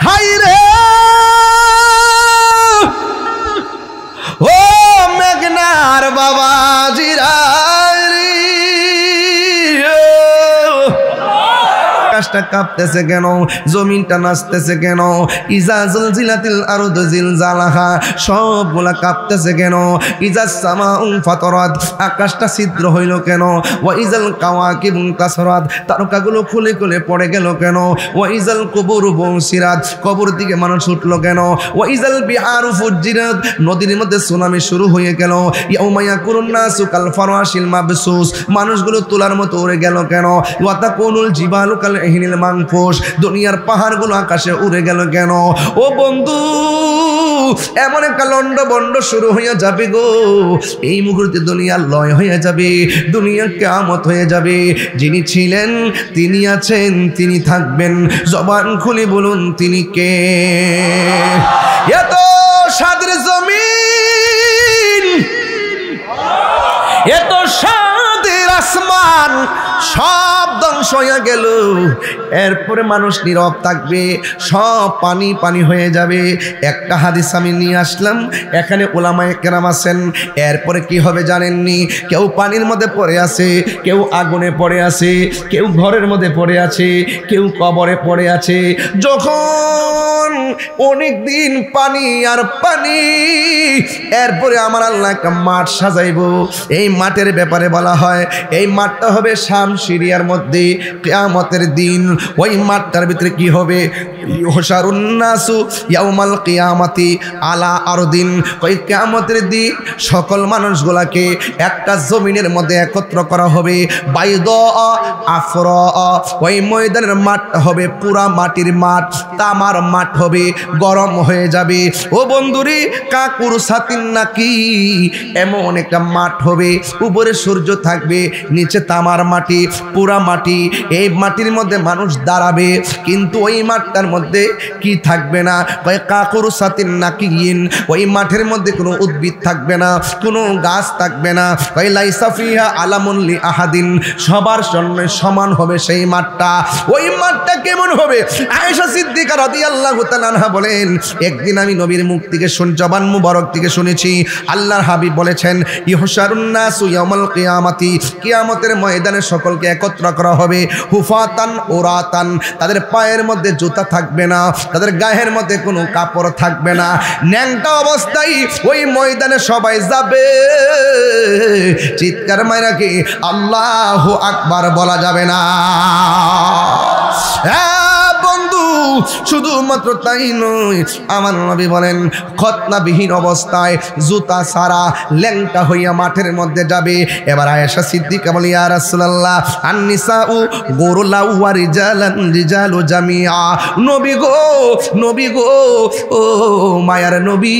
High রে ও মেঘনার বাবা জিরারি আকাশটা কাঁপতেছে কেন, জমিনটা নাচতেছে কেন, ইজা জুলজিলাতিল আরদু জিলজালাহা সবগুলা কাঁপতেছে কেন, ইজা সামাউ ফাতারাত আকাশটা ছিদ্র হইল কেন, ওয়া ইজাল কাওয়াকিবু কাসরাত তারকাগুলো খুলে খুলে পড়ে গেল কেন, ওয়া ইজাল কুবুরু বুসিরাত কবর দিকে মানুষ উঠলো কেন, ওয়া ইজাল বিহারু ফুজিরাত নদীর মধ্যে সুনামি শুরু হয়ে গেল, ইয়াউমা ইয়াকুনুন নাসু কাল ফারাশিল মাবসুস মানুষগুলো তোলার মতো উড়ে গেল কেন, ওয়া তাকুনুল জিবালু কাল ইহনিল মানফুস দুনিয়ার পাহাড়গুলো আকাশে উড়ে গেল কেন। ও বন্ধু এমন একটা লন্ড বন্ড শুরু হয়ে যাবে গো, এই মুহূর্তে দুনিয়া লয় হয়ে যাবে, দুনিয়া কিয়ামত হয়ে যাবে। যিনি ছিলেন তিনি আছেন তিনি থাকবেন, জবান খুলে বলুন তিনি কে। এত সাদের জমিন, এত সাদের আসমান সব ধ্বংস হয়ে গেল, এরপরে মানুষ নীরব থাকবে, সব পানি পানি হয়ে যাবে। একটা হাদিস আমি নিয়ে আসলাম, এখানে উলামায়ে কেরাম আছেন। এরপরে কি হবে জানেননি? কেউ পানির মধ্যে পড়ে আছে, কেউ আগুনে পড়ে আছে, কেউ ঘরের মধ্যে পড়ে আছে, কেউ কবরে পড়ে আছে। যখন অনেক দিন পানি আর পানি, এরপরে আমার আল্লাহ একটা মাঠ সাজাইব। এই মাঠের ব্যাপারে বলা হয় এই মাঠটা হবে শাম সিরিয়ার মধ্যে কিয়ামতের দিন। ওই মাঠটার ভিতরে কি হবে? ইউহশারুন নাসু ইয়াউমাল কিয়ামাতি আলা আরদিন। ওই কিয়ামতের দিন সকল মানুষগুলাকে একটা জমিনের মধ্যে একত্র করা হবে। বাইদা আফরা ওই ময়দানের মাঠটা হবে পুরা মাটির মাঠ, তামার মাঠ হবে, গরম হয়ে যাবে। ও বন্ধুরে কাকুর সাতিন নাকি এমন একটা মাঠ হবে, উপরে সূর্য থাকবে, নিচে তামার মাটি, পুরা মাটি। এই মাটির মধ্যে মানুষ দাঁড়াবে, কিন্তু ওই মাঠটার মধ্যে কি থাকবে না? কয় কাকুর সাতিন নাকিন, ওই মাঠের মধ্যে কোনো উদ্ভিদ থাকবে না, কোনো গাছ থাকবে না। কয় লাইসা ফিহা আলামুন লি আহাদিন, সবার জন্য সমান হবে সেই মাঠটা। ওই মাঠটা কেমন হবে? আয়েশা সিদ্দিকা রাদিয়াল্লাহু তাআলা আনহা বলেন, একদিন আমি নবীর মুখ থেকে জবান মুবারক থেকে শুনেছি, আল্লাহর হাবিব বলেছেন ইহশারুন নাসু ইয়াউমাল কিয়ামাতি, কিয়ামতের ময়দানে সকলকে একত্র করা হবে। হুফাতান ওরাতান, তাদের পায়ের মধ্যে জুতা থাকবে না, তাদের গায়ের মধ্যে কোনো কাপড় থাকবে না, ন্যাংটা অবস্থায় ওই ময়দানে সবাই যাবে। চিৎকার মাইরা কি আল্লাহু আকবার বলা যাবে না? বন্ধু শুধুমাত্র তাই নয়, আমার নবী বলেন খতনাবিহীন অবস্থায় জুতা সারা ল্যাংটা হইয়া মাঠের মধ্যে যাবে। এবার আয়েশা সিদ্দিকা বলে ইয়া রাসূলুল্লাহ আন-নিসাউ গুরুলাউ ওয়া রিজালু জামিআ। নবী গো, নবী গো, ও মায়ার নবী,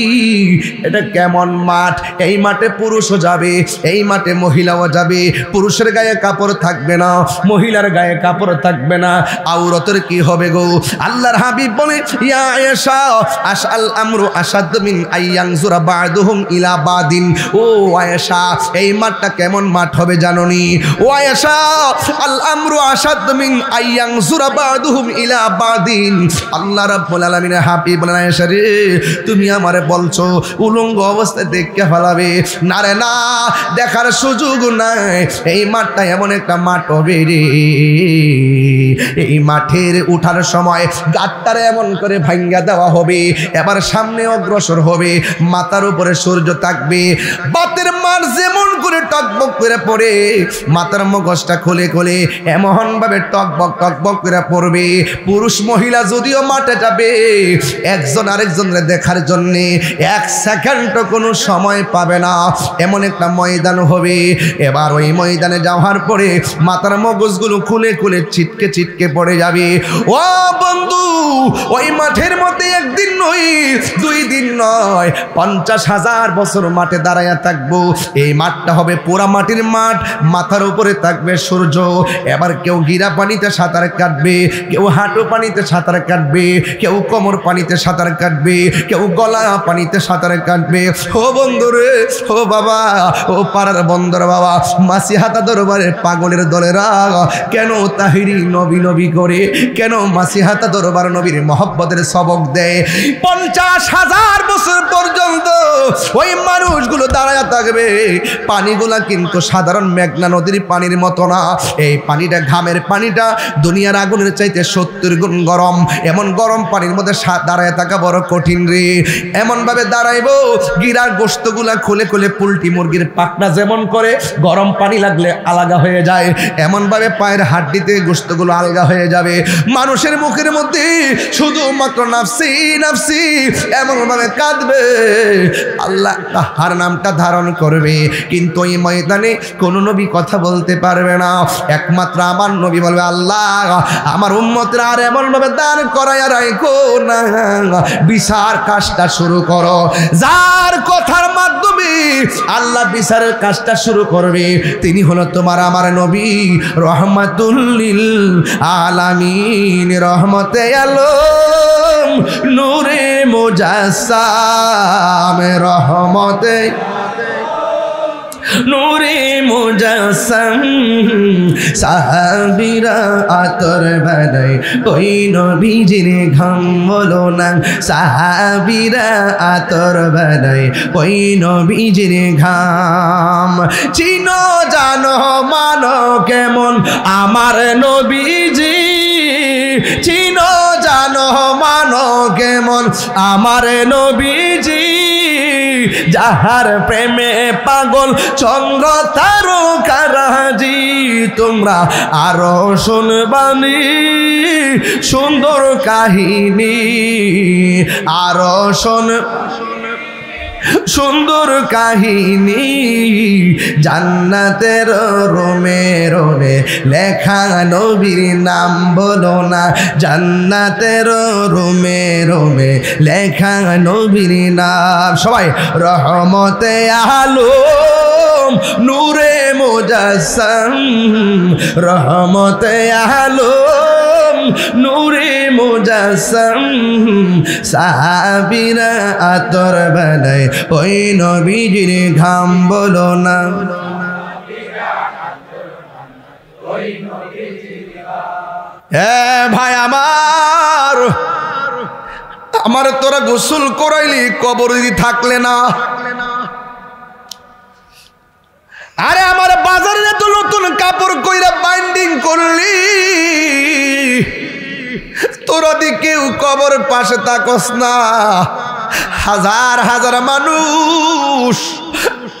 এটা কেমন মাঠ? এই মাঠে পুরুষও যাবে, এই মাঠে মহিলাও যাবে। পুরুষের গায়ে কাপড় থাকবে না, মহিলার গায়ে কাপড় থাকবে না, আউরতের কি হবে গো? আল্লাহর হাবিব বলে ইয়া আয়েশা আশআল আমরু আশাদ মিন আইয়ানজুরা বা'দুহুম ইলা বাদিন। ও আয়েশা এই মাঠটা কেমন মাঠ হবে জানোনি? ও আয়েশা আল আমরু আশাদ মিন আইয়ানজুরা বা'দুহুম ইলা বাদিন। আল্লাহ রাব্বুল আলামিনের হাবিব বলেন আয়েশা রে, তুমি আমারে বলছো উলঙ্গ অবস্থায় দেখতে ফেলাবে? না রে না, দেখার সুযোগ নাই। এই মাঠটা এমন একটা মাঠ হবে রে, এই মাঠের উঠার সময় গাট্টারে এমন করে ভাঙ্গা দেওয়া হবে, এবার সামনে অগ্রসর হবে, মাথার উপরে সূর্য থাকবে, বাতের মার যেমন করে টকবক করে পড়ে, মাথার মগজটা খুলে খুলে এমন ভাবে টকবক টকবক করে পড়বে। পুরুষ মহিলা যদিও মাঠে যাবে, একজন আরেকজনের দেখার জন্যে এক সেকেন্ডও কোনো সময় পাবে না, এমন একটা ময়দান হবে। এবার ওই ময়দানে যাওয়ার পরে মাথার মগজগুলো খুলে খুলে ছিটকে ছিটকে পড়ে যাবে। ও বন্ধু, ওই মাঠের মধ্যে একদিন নয়, 2 দিন নয়, 50,000 বছর মাঠে দাঁড়ায়া থাকবো। এই মাঠটা হবে পুরা মাটির মাঠ, মাথার উপরে থাকবে সূর্য। এবার কেউ গিরা পানিতে সাঁতার কাটবে, কেউ হাঁটু পানিতে সাঁতার কাটবে, কেউ কোমর পানিতে সাঁতার কাটবে, কেউ গলা পানিতে সাঁতার কাটবে। ও বন্ধু রে, ও বাবা, ও পাড়ার বন্দর বাবা, মাসিহাতা দরবারের পাগলের দলেরা কেন তাহিরি নবী নবী করে, কেন মাসিহাতা দরবার যতবার নবীর মহব্বতের সবক দেয় 50,000 বছর পর্যন্ত ওই মানুষগুলো দাঁড়ায় থাকবে। পানিগুলা কিন্তু সাধারণ মেঘনা নদীর পানির মতো না, এই পানিটা ঘামের পানিটা দুনিয়ার আগুনের চাইতে 70 গুণ গরম। এমন গরম পানির মধ্যে দাঁড়ায় থাকা বড় কঠিন রে। এমন ভাবে দাঁড়াইবো গিরার গোশতগুলা খুলে খুলে পোল্ট্রি মুরগির পাখনা যেমন করে গরম পানি লাগলে আলাদা হয়ে যায়, এমন ভাবে পায়ের হাড্ডিতে গোশতগুলো আলগা হয়ে যাবে। মানুষের মুখের মধ্যে শুধুমাত্র নাফসি নাফসি এমন ভাবে কাঁদবে, আল্লাহ তার নামটা ধারণ করবে, কিন্তু এই ময়দানে কোন নবী কথা বলতে পারবে না। একমাত্র আমার নবী বলবে, আল্লাহ আমার উম্মতরা আর এমন ভাবে দান করাইয়া রাখো না, বিচার কাজটা শুরু করো। যার কথার মাধ্যমে আল্লাহ বিচারের কাজটা শুরু করবে তিনি হলো তোমার আমার নবী রহমাতুল লিল আলামিন, রহমতে আলম নূরে মুজাসসাম, রহমতে নূরে মুজাসসাম। সাহাবীরা আতর বানাই ওই নবীজির ঘাম বলো না, সাহাবীরা আতর বানাই ওই নবীজির ঘাম। চিনো জানো মানো কেমন আমার নবীজি, চিনো জানো মানো কেমন আমার নবীজি, যাহার প্রেমে পাগল চন্দ্র তারকারাজি। তোমরা আরো শুনবানি সুন্দর কাহিনী, আরো সুন্দর কাহিনী। জান্নাতের রোমে রোমে লেখা নবীর নাম বলো না, জান্নাতের রোমে রোমে লেখা নবীর নাম। সবাই রহমতে আলম নূরে মুজাসসাম, রহমতে আলম নূরে মুজাসসাম। সাহাবীরা আতর বানাই ওই নবীজির ঘাম বলো না। ভাই আমার তোরা গোসল করাইলি কবর যদি থাকলে না, আরে আমার বাজারে তো নতুন কাপড় কইরা বাইন্ডিং করলি, তোরা দি কেউ কবর পাশে তাকস না। হাজার হাজার মানুষ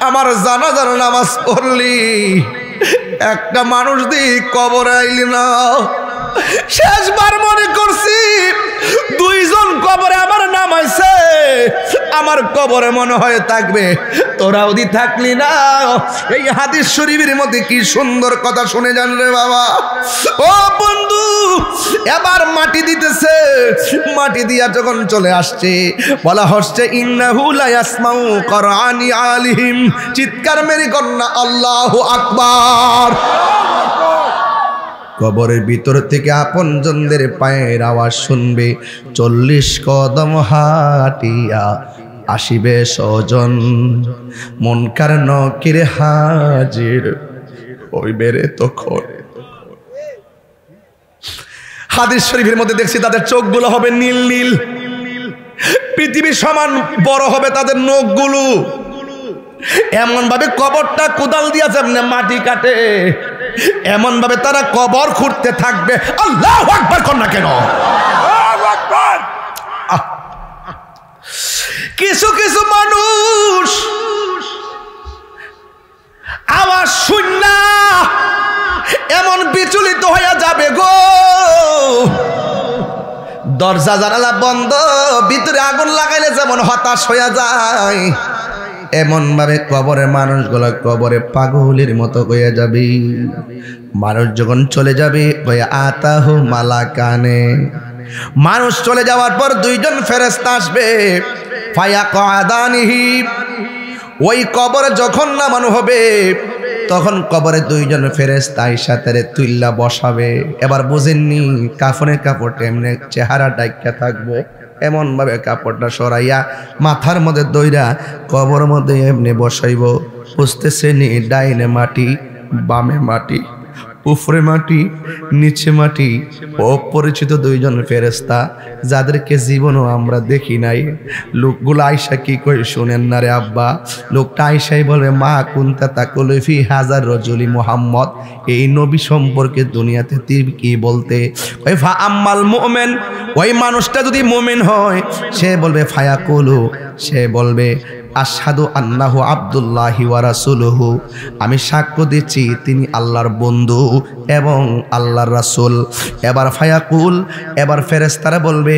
আমার জানাজার নামাজ পড়লি, একটা মানুষ দি কবর আইলি না। শেষবার মনে করছি 2 জন কবরে আমার নামাইছে, আমার কবরে মনে হয় থাকবে, তোরা ওদি থাকলি না। এই হাদিস শরীফের মধ্যে কি সুন্দর কথা শুনে যান রে বাবা। ও বন্ধু, এবার মাটি দিতেছে, মাটি দিয়া যখন চলে আসছে বলা হচ্ছে ইন্নাহু লা ইয়াসমাউ কুরআনি আলিহিম, চিৎকার মেরে কন্যা আল্লাহু আকবার। কবরের ভিতর থেকে আপনজনদের পায়ের আওয়াজ শুনবে, 40 কদম হাঁটিয়া আসিবে স্বজন, মুনকার নকির হাজির হইবে রে তখন। হাদিস শরীফের মধ্যে দেখছি তাদের চোখগুলো হবে নীল নীল, পৃথিবীর সমান বড় হবে তাদের নখগুলো। এমন ভাবে কবরটা কোদাল দিয়া যেমন মাটি কাটে, এমন ভাবে তারা কবর খুঁড়তে থাকবে। আল্লাহু আকবার কর না কেন? কিছু কিছু মানুষ আওয়াজ শুননা এমন বিচলিত হয়ে যাবে গো, দরজা জানালা বন্ধ, ভিতরে আগুন লাগাইলে যেমন হতাশ হয়ে যায়, এমন ভাবে কবরের মানুষগুলো কবরে পাগলের মতো হয়ে যাবে। মানুষ যখন চলে যাবে ওই আতাহু মালাকানে, মানুষ চলে যাওয়ার পর 2 জন ফেরেশতা আসবে, ফায়াকাদানিহি, ওই কবরে যখন নামানো হবে তখন কবরে 2 জন ফেরেশতা আইসাতে তুইল্লা বসাবে। এবার বুঝেননি কাফনের কাপড়টা এমনি চেহারা ডাইকা থাকবো, এমন ভাবে কাপড়টা সরাইয়া মাথার মধ্যে দইরা কবর মধ্যে এমনি বসাইব। বুঝতেছে নি ডাইনে মাটি বামে মাটি, উপরে মাটি নিচে মাটি, অপরিচিত দুইজন ফেরেশতা যাদেরকে জীবনও আমরা দেখি নাই। লোকগুলো আয়সা কি কই শুনেন না রে আব্বা। লোকটা আয়সাই বলে, মা কুনতা তাকুলু ফি হাজার রাজুলি মুহাম্মদ, এই নবী সম্পর্কে দুনিয়াতে তুই কি বলতে? ওই ফা আম্মাল মুমিন, ওই মানুষটা যদি মুমিন হয় সে বলবে ফায়াকুলু, সে বলবে আশহাদু আন্নাহু আব্দুল্লাহি ওয়া রাসূলুহু, আমি সাক্ষ্য দিচ্ছি তিনি আল্লাহর বন্ধু এবং আল্লাহর রাসূল। এবার ফায়াকুল, এবার ফেরেশতারা বলবে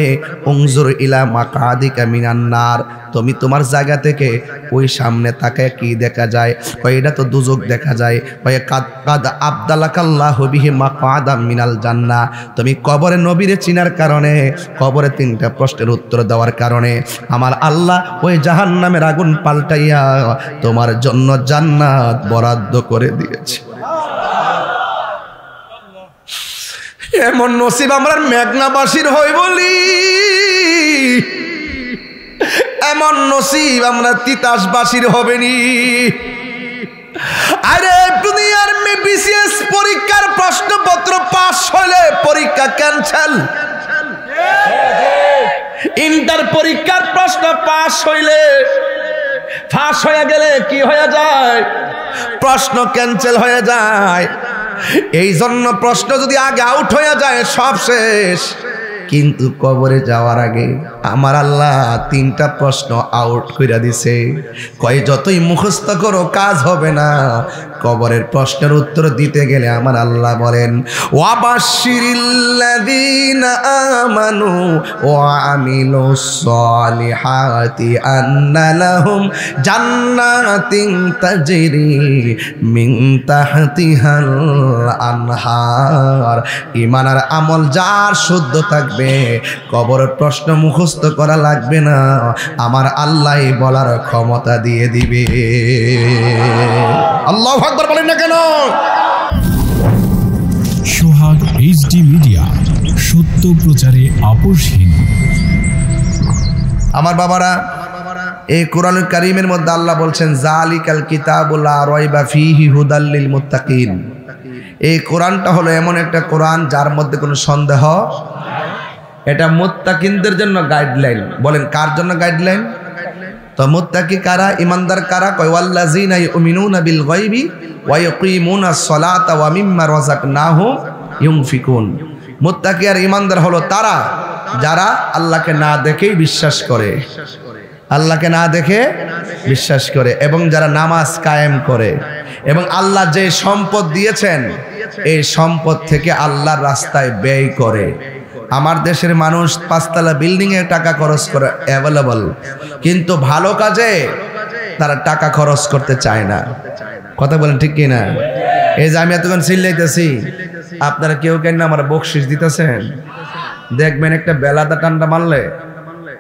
উনজুর ইলা মাকাদিকা মিনান নার, তুমি তোমার জায়গা থেকে ওই সামনে তাকায় কি দেখা যায়? কয় এটা তো দুজক দেখা যায়। কয় কাদ আবদালাকাল্লাহু বিহি মাকাদাম মিনাল জান্নাহ, তুমি কবরে নবীরে চিনার কারণে, কবরে তিনটা প্রশ্নের উত্তর দেওয়ার কারণে আমার আল্লাহ ওই জাহান্নামের আগুন পাল্টাইয়া তোমার জন্য জান্নাত বরাদ্দ করে দিয়েছে। এমন নসিব আমরা মেঘনাবাসীর হই বলি, এমন নসিব আমরা তিতাসবাসীর হবেনি। আরে দুনিয়ার বিসিএস পরীক্ষার প্রশ্নপত্র পাস হইলে পরীক্ষা ক্যান্সেল, ইন্টার পরীক্ষার প্রশ্ন পাস হইলে, ফাঁস হয়ে গেলে কি হয়ে যায়? প্রশ্ন ক্যান্সেল হয়ে যায়। এই জন্য প্রশ্ন যদি আগে আউট হয়ে যায় সব শেষ। কিন্তু কবরে যাওয়ার আগে আমার আল্লাহ তিনটা প্রশ্ন আউট করে দিছে। কয় যতই মুখস্থ করো কাজ হবে না, কবরের প্রশ্নের উত্তর দিতে গেলে আমার আল্লাহ বলেন ওয়াবাশশিরিল্লাযীনা আমানু ওয়া আমিলুস সালিহাতি আন্না লাহুম জান্নাতিন তাজরি মিন তাহতিহাল আনহার। ঈমান আর আমল যার শুদ্ধ থাকবে কবরের প্রশ্ন মুখস্থ করা লাগবে না, আমার আল্লাহ বলার ক্ষমতা দিয়ে দিবে। আল্লাহু আকবার বলেন না কেন? সোহাগ এইচডি মিডিয়া, সত্য প্রচারে আপোষহীন। আমার বাবারা, এই কোরআনুল কারীমের মধ্যে আল্লাহ বলছেন জালিকাল কিতাবুল লা রাইবা ফীহি হুদাল লিল মুত্তাকিন। এই কোরআনটা হলো এমন একটা কোরআন যার মধ্যে কোনো সন্দেহ, এটা মুত্তাকিনদের জন্য গাইডলাইন। বলেন কার জন্য গাইডলাইন? তো মুত্তাকি কারা, ইমানদার কারা? কয় ওয়াল্লাযিনা ইউমিনুনা বিল গায়বি ওয়া ইয়াকিমুনাস সালাতা ওয়া মিম্মা রাযাকনাহুম ইউনফিকুন। মুত্তাকি আর ইমানদার হলো তারা যারা আল্লাহকে না দেখেই বিশ্বাস করে, আল্লাহকে না দেখে বিশ্বাস করে, এবং যারা নামাজ কায়েম করে, এবং আল্লাহ যে সম্পদ দিয়েছেন এই সম্পদ থেকে আল্লাহর রাস্তায় ব্যয় করে। আমার দেশের মানুষ 5 তলা বিল্ডিং এ টাকা খরচ করে অ্যাভেলেবল, কিন্তু ভালো কাজে তারা টাকা খরচ করতে চায় না। কথা বলেন ঠিক কি না? এই যে আমি এতক্ষণ চিল্লাইতেছি, আপনারা কেউ কেন আমার বকশিস দিতেছেন? দেখবেন একটা বেলাদা টান্ডা মারলে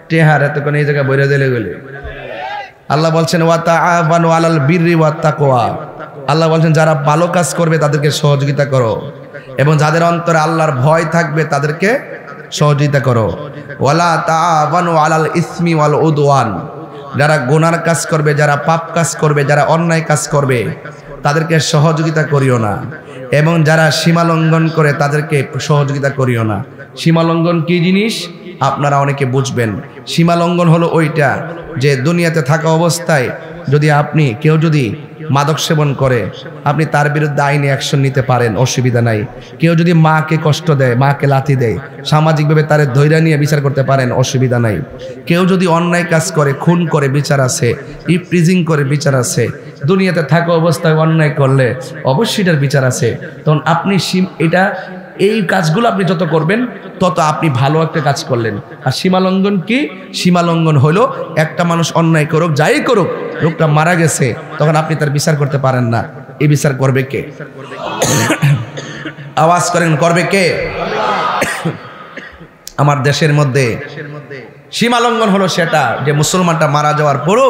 টেহার এতক্ষণ এই জায়গায় বইরে দিলে গেলে। আল্লাহ বলছেন ওয়া তাআওয়ানু আলাল বিররি ওয়াত তাকওয়া। আল্লাহ বলছেন যারা ভালো কাজ করবে তাদেরকে সহযোগিতা করো, এবং যাদের অন্তরে আল্লাহর ভয় থাকবে তাদেরকে সহযোগিতা করো। ওয়ালা তাআওয়ানু আলাল ইসমি ওয়াল উদওয়ান। যারা গুনার কাজ করবে, যারা পাপ কাজ করবে, যারা অন্যায় কাজ করবে তাদেরকে সহযোগিতা করিও না, এবং যারা সীমা লঙ্ঘন করে তাদেরকে সহযোগিতা করিও না। সীমা লঙ্ঘন কি জিনিস আপনারা অনেকে বুঝবেন। সীমা লঙ্ঘন হলো ওইটা যে দুনিয়াতে থাকা অবস্থায় যদি আপনি কেউ যদি মাদক সেবন করে আপনি তার বিরুদ্ধে আইনি অ্যাকশন নিতে পারেন, অসুবিধা নাই। কেউ যদি মাকে কষ্ট দেয়, মাকে লাথি দেয়, সামাজিকভাবে তার ধৈর্য নিয়ে বিচার করতে পারেন, অসুবিধা নাই। কেউ যদি অন্যায় কাজ করে, খুন করে, বিচার আছে। ইপটিজিং করে, বিচার আছে। দুনিয়াতে থাকা অবস্থায় অন্যায় করলে অবশ্যই এটার বিচার আছে। তখন আপনি এটা এই কাজগুলো আপনি যত করবেন তত আপনি ভালো একটা কাজ করলেন। আর সীমালঙ্ঘন কি? সীমালঙ্ঘন হলো একটা মানুষ অন্যায় করুক, যাই করুক, লোকটা মারা গেছে, তখন আপনি তার বিচার করতে পারেন না। এই বিচার করবে কে? আওয়াজ করেন, করবে কে? আমার দেশের মধ্যে সীমালঙ্ঘন হলো সেটা যে মুসলমানটা মারা যাওয়ার পরও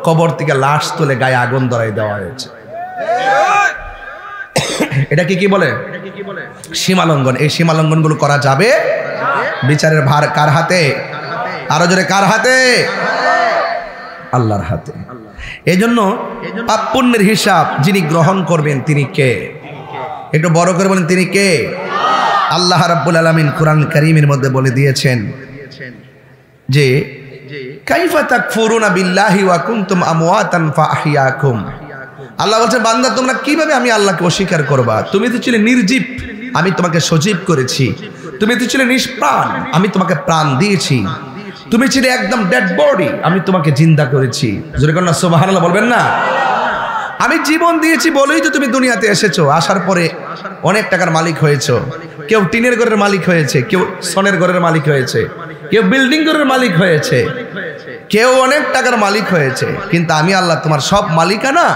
কবর থেকে লাশ তুলে গায়ে আগুন ধরাই দেওয়া হয়েছে। এটা কি বলে? সীমালঙ্ঘন। এই সীমালঙ্ঘন গুলো করা যাবে? বিচারের ভার কার হাতে? আরো জোরে, কার হাতে? আল্লাহর হাতে। এই জন্য পাপ পুণ্যের হিসাব যিনি গ্রহণ করবেন তিনি কে? একটু বড় করে বলেন তিনি কে? আল্লাহ রাব্বুল আলামিন কোরআন কারীমের মধ্যে বলে দিয়েছেন যে কাইফা তাকফুরুনা বিল্লাহি ওয়া কুনতুম আমওয়াতান ফাআহইয়াকুম। আল্লাহ বলছে বান্দা তোমরা কিভাবে আমি আল্লাহকে অস্বীকার করবা? তুমি তো ছিলে নির্জীব, আমি তোমাকে সজীব করেছি। তুমি তো ছিলে নিষ্প্রাণ, আমি তোমাকে প্রাণ দিয়েছি। তুমি ছিলে একদম ডেড বডি, আমি তোমাকে জিন্দা করেছি। জোরে করে সুবহানাল্লাহ বলবেন না? আমি জীবন দিয়েছি বলেই তো তুমি দুনিয়াতে এসেছো। আসার পরে অনেক টাকার মালিক হয়েছো। কেউ টিনের ঘরের মালিক হয়েছে, কেউ সোনের ঘরের মালিক হয়েছে, কেউ বিল্ডিং ঘরের মালিক হয়েছে, কেউ অনেক টাকার মালিক হয়েছে। কিন্তু আমি আল্লাহ তোমার সব মালিকানা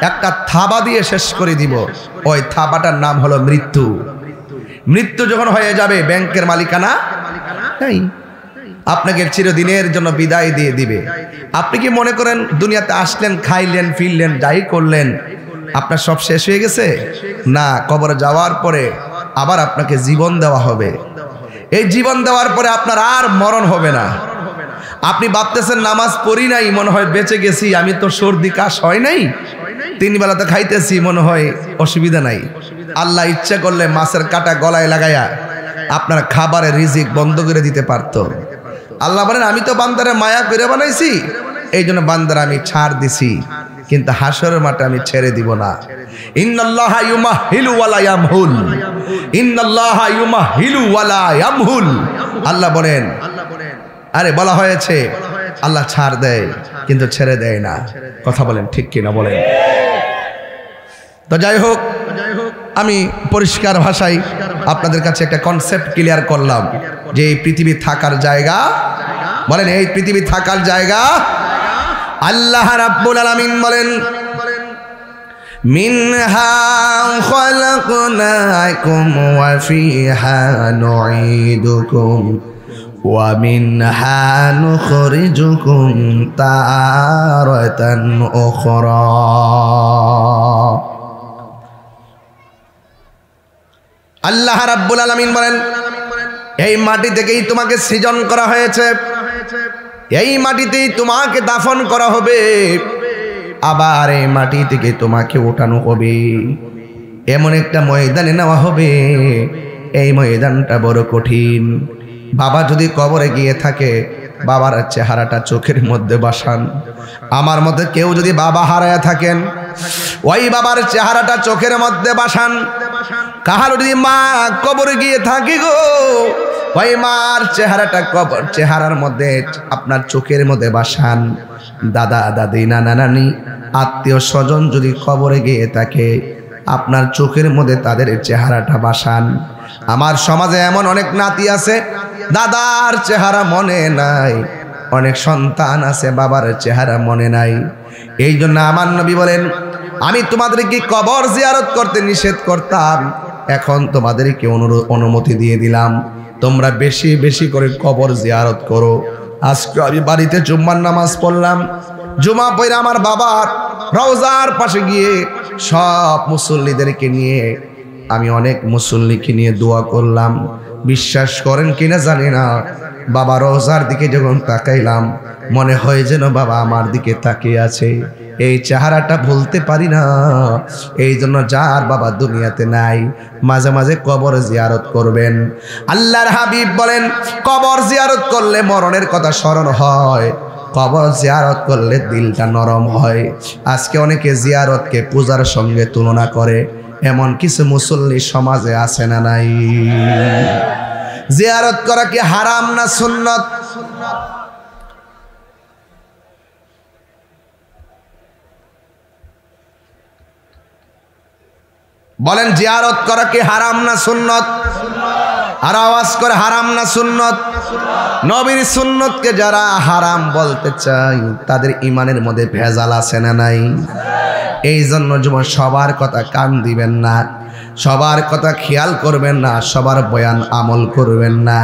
একটা থাবা দিয়ে শেষ করে দিব। ওই থাবাটার নাম হলো মৃত্যু। মৃত্যু যখন হয়ে যাবে ব্যাংকের মালিকানা নাই, আপনাকে চিরদিনের জন্য বিদায় দিয়ে দিবে। আপনি কি মনে করেন দুনিয়াতে আসলেন, খাইলেন, ফিরলেন, যাই করলেন আপনার সব শেষ হয়ে গেছে? না, কবরে যাওয়ার পরে আবার আপনাকে জীবন দেওয়া হবে। এই জীবন দেওয়ার পরে আপনার আর মরণ হবে না। আপনি ভাবতেছেন নামাজ পড়ি নাই, মনে হয় বেঁচে গেছি, আমি তো সর্দি কাশ হয় নাই, 3 বেলা তো খাইতেছি, মনে হয় অসুবিধা নাই। আল্লাহ ইচ্ছা করলে মাছের কাঁটা গলায় লাগাইয়া আপনার খাবারের রিজিক বন্ধ করে দিতে পারত। আল্লাহ বলেন আমি তো বান্দারে মায়া করে বানাইছি, এই জন্য বান্দারে আমি ছাড় দিছি, কিন্তু হাসরের মাঠে আমি ছেড়ে দিব না। ইন্নাল্লাহা ইউমাহিলু ওয়ালা ইয়ামহুল, ইন্নাল্লাহা ইউমাহিলু ওয়ালা ইয়ামহুল। আল্লাহ বলেন, আরে বলা হয়েছে আল্লাহ ছাড় দেয় কিন্তু ছেড়ে দেয় না। কথা বলেন ঠিক কিনা বলেন? তো যাই হোক, আমি পরিষ্কার ভাষায় আপনাদের কাছে একটা কনসেপ্ট ক্লিয়ার করলাম যে এই পৃথিবী থাকার জায়গা, বলেন এই পৃথিবী থাকার জায়গা। আল্লাহ রাব্বুল আলামিন বলেন মিনহা খালাকনাকুম ওয়া ফিহা নুঈদুকুম ওয়া মিনহা নুখরিজুকুম তারাতান উখরা। আল্লাহ রাব্বুল আলামিন বলেন এই মাটি থেকেই তোমাকে সৃজন করা হয়েছে, এই মাটিতেই তোমাকে দাফন করা হবে, আবার এই মাটি থেকে তোমাকে ওঠানো হবে, এমন একটা ময়দানে নেওয়া হবে। এই ময়দানটা বড় কঠিন। বাবা যদি কবরে গিয়ে থাকে, বাবার চেহারাটা চোখের মধ্যে বাসান। আমার মধ্যে কেউ যদি বাবা হারায়া থাকেন, ওই বাবার চেহারাটা চোখের মধ্যে বাসান। কাহারও যদি মা কবরে গিয়ে থাকে গো, ওই মার চেহারাটা কবর চেহারার মধ্যে আপনার চোখের মধ্যে বাসান। দাদা দাদি নানা নানি আত্মীয় স্বজন যদি কবরে গিয়ে থাকে, আপনার চোখের মধ্যে তাদের চেহারাটা বাসান। আমার সমাজে এমন অনেক নাতি আছে দাদার চেহারা মনে নাই, অনেক সন্তান আছে বাবার চেহারা মনে নাই। এই জন্য আমার নবী বলেন আমি তোমাদেরকে কবর জিয়ারত করতে নিষেধ করতাম, এখন তোমাদেরকে অনুমতি দিয়ে দিলাম, তোমরা বেশি বেশি করে কবর জিয়ারত করো। আজকে আমি বাড়িতে জুম্মার নামাজ পড়লাম, জুমা পড়ে আমার বাবার রওজার পাশে গিয়ে সব মুসল্লিদেরকে নিয়ে, আমি অনেক মুসল্লিকে নিয়ে দোয়া করলাম। বিশ্বাস করেন কিনা জানি না, বাবা রওজার দিকে যখন তাকাইলাম মনে হয় যেন বাবা আমার দিকে তাকিয়ে আছে। এই চেহারাটা ভুলতে পারি না। এই জন্য যার বাবা দুনিয়াতে নাই মাঝে মাঝে কবর জিয়ারত করবেন। আল্লাহর হাবিব বলেন কবর জিয়ারত করলে মরণের কথা স্মরণ হয়, কবর জিয়ারত করলে দিলটা নরম হয়। আজকে অনেকে জিয়ারতকে পূজার সঙ্গে তুলনা করে, এমন কিছু মুসল্লি সমাজে আছে না নাই? জিয়ারত করা কি হারাম না সুন্নত? বলেন জিয়ারত করা কি হারাম না সুন্নত? আর আওয়াজ করে হারাম না সুন্নত? নবীর সুন্নতকে যারা হারাম বলতে চায় তাদের ইমানের মধ্যে ভেজাল আছে না নাই? এই জন্য যুবক সবার কথা কান দিবেন না, সবার কথা খেয়াল করবেন না, সবার বয়ান আমল করবেন না।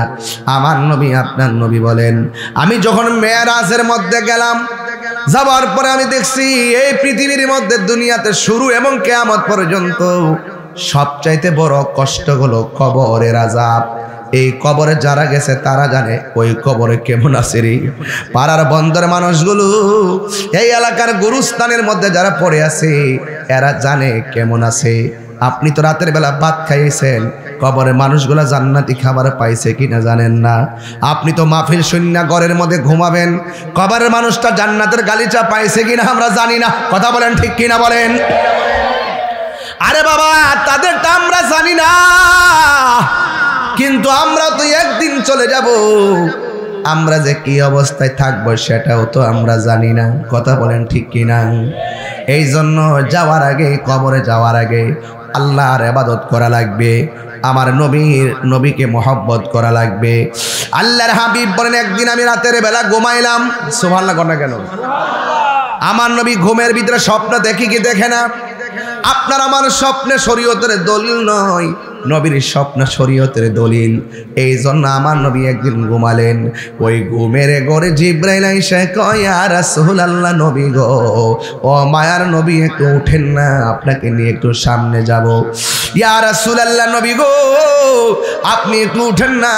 আমার নবী আপনার নবী বলেন আমি যখন মেরাজের মধ্যে গেলাম, যাবার পরে আমি দেখছি এই পৃথিবীর মধ্যে দুনিয়াতে শুরু এবং কিয়ামত পর্যন্ত সবচাইতে বড় কষ্ট হলো কবরের আযাব। এই কবরে যারা গেছে তারা জানে ওই কবরে কেমন আছে রে। পাড়ার বন্দর মানুষগুলো, এই এলাকার গুরুস্থানের মধ্যে যারা পড়ে আছে এরা জানে কেমন আছে। আপনি তো রাতের বেলা ভাত খাইয়েছেন, কবরের মানুষগুলা জান্নাতি খাবার পাইছে কিনা জানেন না। আপনি তো মাহফিল শূন্য ঘরের মধ্যে ঘুমাবেন, কবরের মানুষটা জান্নাতের গালিচা পাইছে কিনা আমরা জানি না। কথা বলেন ঠিক কিনা বলেন। আরে বাবা, তাদেরটা আমরা জানি না, কিন্তু আমরা তো একদিন চলে যাব, আমরা যে কি অবস্থায় থাকবো সেটাও তো আমরা জানি না। কথা বলেন ঠিক কিনা। এই জন্য যাওয়ার আগে, কবরে যাওয়ার আগে আল্লাহর ইবাদত করা লাগবে, আমার নবীকে মহব্বত করা লাগবে। আল্লাহর হাবিব বলেন, একদিন আমি রাতের বেলা ঘুমাইলাম, সুবহানাল্লাহ কর না কেন? আমার নবী ঘুমের ভিতরে স্বপ্ন দেখি কি দেখে না? আপনার আমার স্বপ্নে শরীয়তের দলিল নয়, নবীর স্বপ্ন শরীয়তের দলিল। এই জন্য আমার নবী একদিন ঘুমালেন, ওই ঘুমের ঘরে জিবরাইল আইসা কয়, ইয়া রাসূলুল্লাহ, নবী গো, ও মায়ার নবী একটু উঠেন না, আপনাকে নিয়ে একটু সামনে যাব। ইয়া রাসূলুল্লাহ, নবী গো আপনি একটু উঠেন না।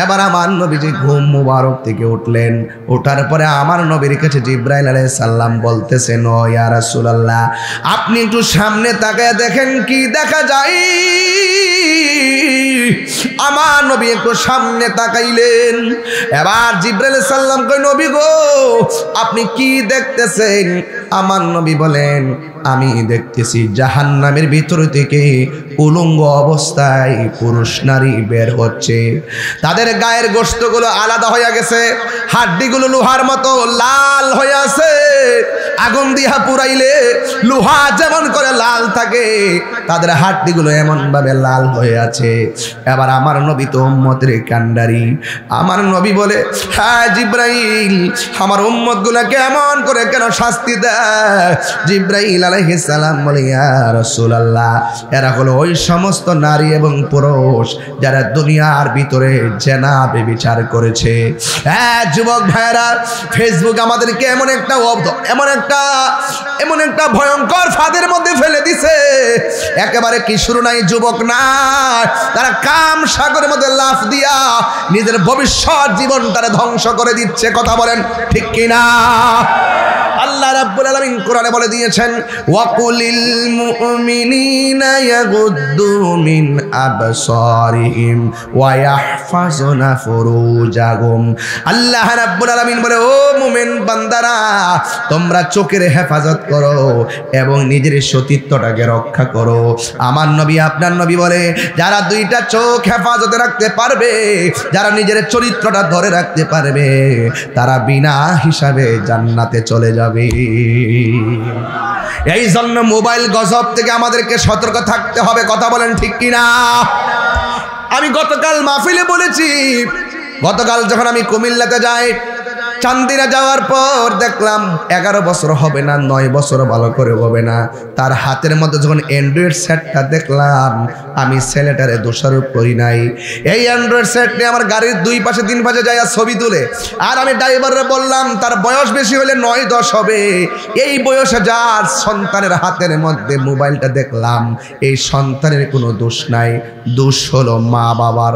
এবার আমার নবী যে ঘুম মুবারক থেকে উঠলেন, ওঠার পরে আমার নবীর কাছে জিবরাইল আলাইহিস সালাম বলতেছেন, ও ইয়া রাসূলুল্লাহ, আপনি একটু সামনে তাকায় দেখেন কি দেখা যায়। আমার নবী একটু সামনে তাকাইলেন, এবার জিবরাইল সাল্লাম কই, নবী গো আপনি কি দেখতেছেন? আমার নবী বলেন, আমি দেখতেছি জাহান্নামের ভিতর থেকে উলঙ্গ অবস্থায় পুরুষ নারী বের হচ্ছে, তাদের গায়ের গোশতগুলো আলাদা হয়ে গেছে, হাড্ডিগুলো লোহার মতো লাল হয়ে আছে, আগুন দিয়া পুরাইলে লোহা যেমন করে লাল থাকে, তাদের হাড্ডিগুলো এমন ভাবে লাল হয়ে আছে। এবার আমার নবী তো উম্মতের কান্ডারি, আমার নবী বলে, হ্যাঁ জিবরাইল, আমার উম্মতগুলো কেমন করে কেন শাস্তি দেয়? জিবরাইল আলাইহিস সালাম বলে, ইয়া রাসূলুল্লাহ, এরা হলো ওই সমস্ত নারী এবং পুরুষ যারা দুনিয়ার ভিতরে জেনা ব্যভিচার করেছে। হ্যাঁ যুবক ভাইরা, ফেসবুক আমাদেরকে এমন একটা ভয়ঙ্কর ফাঁদের মধ্যে ফেলে দিছে, একেবারে কিশোর নাই, যুবক নাই, তারা কাম সাগরের মধ্যে লাফ দিয়া নিজের ভবিষ্যৎ জীবনটারে ধ্বংস করে দিচ্ছে। কথা বলেন ঠিক কিনা? আল্লাহ রাব্বুল আলামিন কোরআনে বলে দিয়েছেন, ওয়াকুলিল মুমিনিনা ইয়াগুদ্দু মিন আবসারিহিম ওয়া ইয়াহফাজুনা ফুরুজাহুম। আল্লাহ রাব্বুল আলামিন বলে, ও মুমিন বান্দারা, তোমরা চোখের হেফাজত করো এবং নিজের সতীত্বটাকে রক্ষা করো। আমার নবী, আপনার নবী বলে, যারা দুইটা চোখ হেফাজতে রাখতে পারবে, যারা নিজের চরিত্রটা ধরে রাখতে পারবে, তারা বিনা হিসাবে জান্নাতে চলে যাবে। এই জন্য মোবাইল গজব থেকে আমাদেরকে সতর্ক থাকতে হবে। কথা বলেন ঠিক কিনা? আমি গতকাল মাহফিলে বলেছি, গতকাল যখন আমি কুমিল্লাতে যাই, চান্দিনা যাওয়ার পর দেখলাম 11 বছর হবে না, 9 বছর ভালো করে হবে না, তার হাতের মধ্যে যখন অ্যান্ড্রয়েড সেটটা দেখলাম, আমি ছেলেটারে দোষারোপ করি নাই। এই অ্যান্ড্রয়েড সেট নিয়ে আমার গাড়ির 2 পাশে 3 পাশে যায় ছবি তুলে, আর আমি ড্রাইভারে বললাম তার বয়স বেশি হলে 9-10 হবে, এই বয়সে যার সন্তানের হাতের মধ্যে মোবাইলটা দেখলাম, এই সন্তানের কোনো দোষ নাই, দোষ হলো মা বাবার।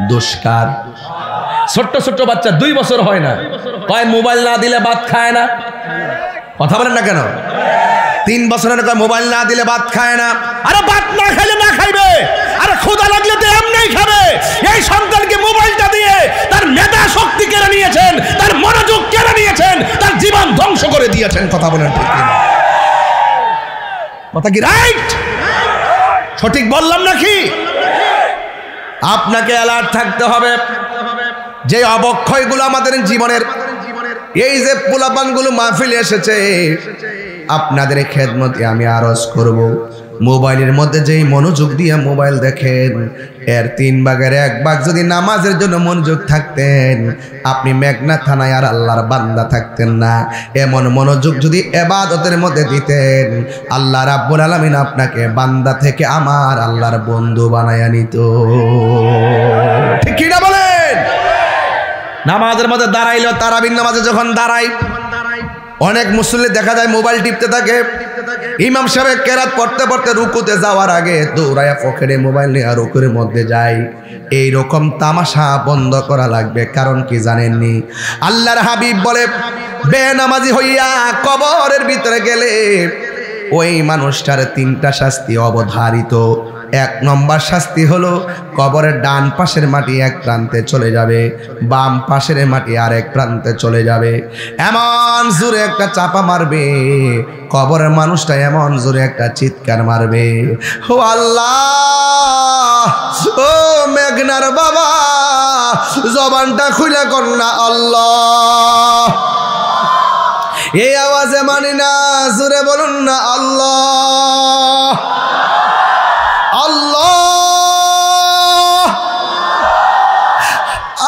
দোষকার? ছোট্ট ছোট্ট বাচ্চা 2 বছর হয় না, কয় মোবাইল না দিলে ভাত খায় না। কথা বলেন না কেন? 3 বছরের কয় মোবাইল না দিলে ভাত খায় না। আরে ভাত না খাইলে না খাইবে, আরে ক্ষুধা লাগলে তো এমনি খাবে। এই সন্তানকে মোবাইলটা দিয়ে তার মেধা শক্তি কেড়ে নিয়েছেন, তার মনোযোগ কেড়ে নিয়েছেন, তার জীবন ধ্বংস করে দিয়েছেন। কথা বলেন ঠিক কিনা? কথা কি রাইট? সঠিক বললাম নাকি? আপনাকে অ্যালার্ট থাকতে হবে যে অবক্ষয়গুলো আমাদের জীবনের, এই যে পোলাপানগুলো মাহফিলে এসেছে, আপনাদের খেদমতে আমি আরজ করব, মোবাইলের মধ্যে যেই মনোযোগ দিয়ে মোবাইল দেখেন, এর 3 ভাগের 1 ভাগ যদি নামাজের জন্য মনোযোগ থাকতেন, আপনি মেঘনা থানায় আর আল্লাহর বান্দা থাকতেন না। এমন মনোযোগ যদি ইবাদতের মধ্যে দিতেন, আল্লাহ রাব্বুল আলামিন আপনাকে বান্দা থেকে আমার আল্লাহর বন্ধু বানায়া নিত। ঠিক কি না বলেন? নামাজের মধ্যে দাঁড়াইলো, তারাবির নামাজে যখন দাঁড়াই, অনেক মুসল্লি দেখা যায় মোবাইল টিপতে থাকে। ইমাম সাহেব কেরাত পড়তে পড়তে রুকুতে যাওয়ার আগে দৌড়ায়া পকেটে মোবাইল নিয়ে রুকুর মধ্যে যায়। এই রকম তামাশা বন্ধ করা লাগবে। কারণ কি জানেননি? আল্লাহর হাবিব বলে, বেনামাজি হইয়া কবরের ভিতরে গেলে ওই মানুষটার তিনটা শাস্তি অবধারিত। এক নম্বর শাস্তি হলো কবরের ডান পাশের মাটি এক প্রান্তে চলে যাবে, বাম পাশের মাটি আরেক প্রান্তে চলে যাবে। এমন জোরে একটা চাপা মারবে, কবরের মানুষটা এমন জোরে একটা চিৎকার মারবে, ও আল্লাহ, ও মেঘনার বাবা, জবানটা খুলে কর না আল্লাহ। এই আওয়াজে মানি না, জোরে বলুন না আল্লাহ আল্লাহ।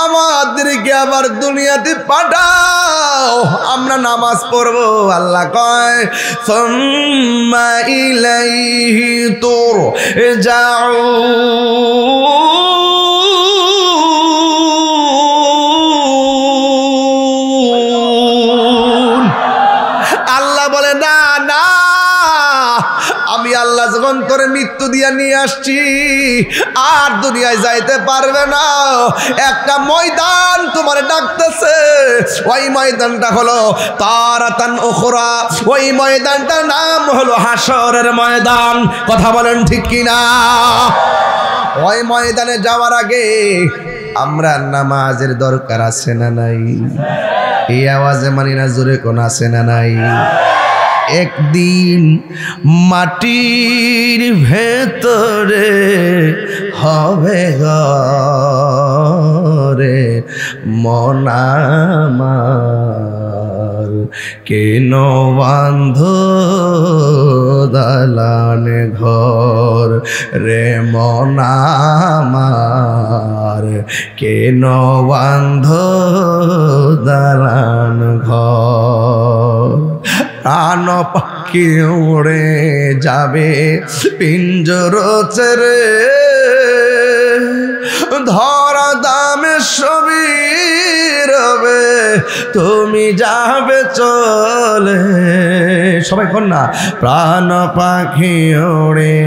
আমাদেরকে আবার দুনিয়াতে পাঠাও, আমরা নামাজ পড়বো। আল্লাহ কয় সুম্মা ইলাইহি তুরজাউন। আল্লাহ বলে না না, আমি আল্লাহ যখন তোরে মৃত্যু দিয়া নিয়ে আসছি, আর দুনিয়ায় যাইতে পারবে না। একটা ময়দান তোমার ডাকতেছে, ওই ময়দানটা হলো তারাতান উখরা, ওই ময়দানটার নাম হলো হাসরের ময়দান। কথা বলেন ঠিক কিনা? ওই ময়দানে যাওয়ার আগে আমরা নামাজের দরকার আছে না নাই? এই আওয়াজে মানি না, জোরে কোন আছে না নাই? একদিন মাটির ভেতরে হবে ঘরে মন আমার, কেন বান্ধ দালান ঘর রে মন আমার, কেন বান্ধ দালান ঘর। প্রাণ পাখি উড়ে যাবে পিঞ্জর ছেড়ে, ধরা দামে সবই রবে, তুমি যাবে চলে। সবাই কোন না, প্রাণ পাখি উড়ে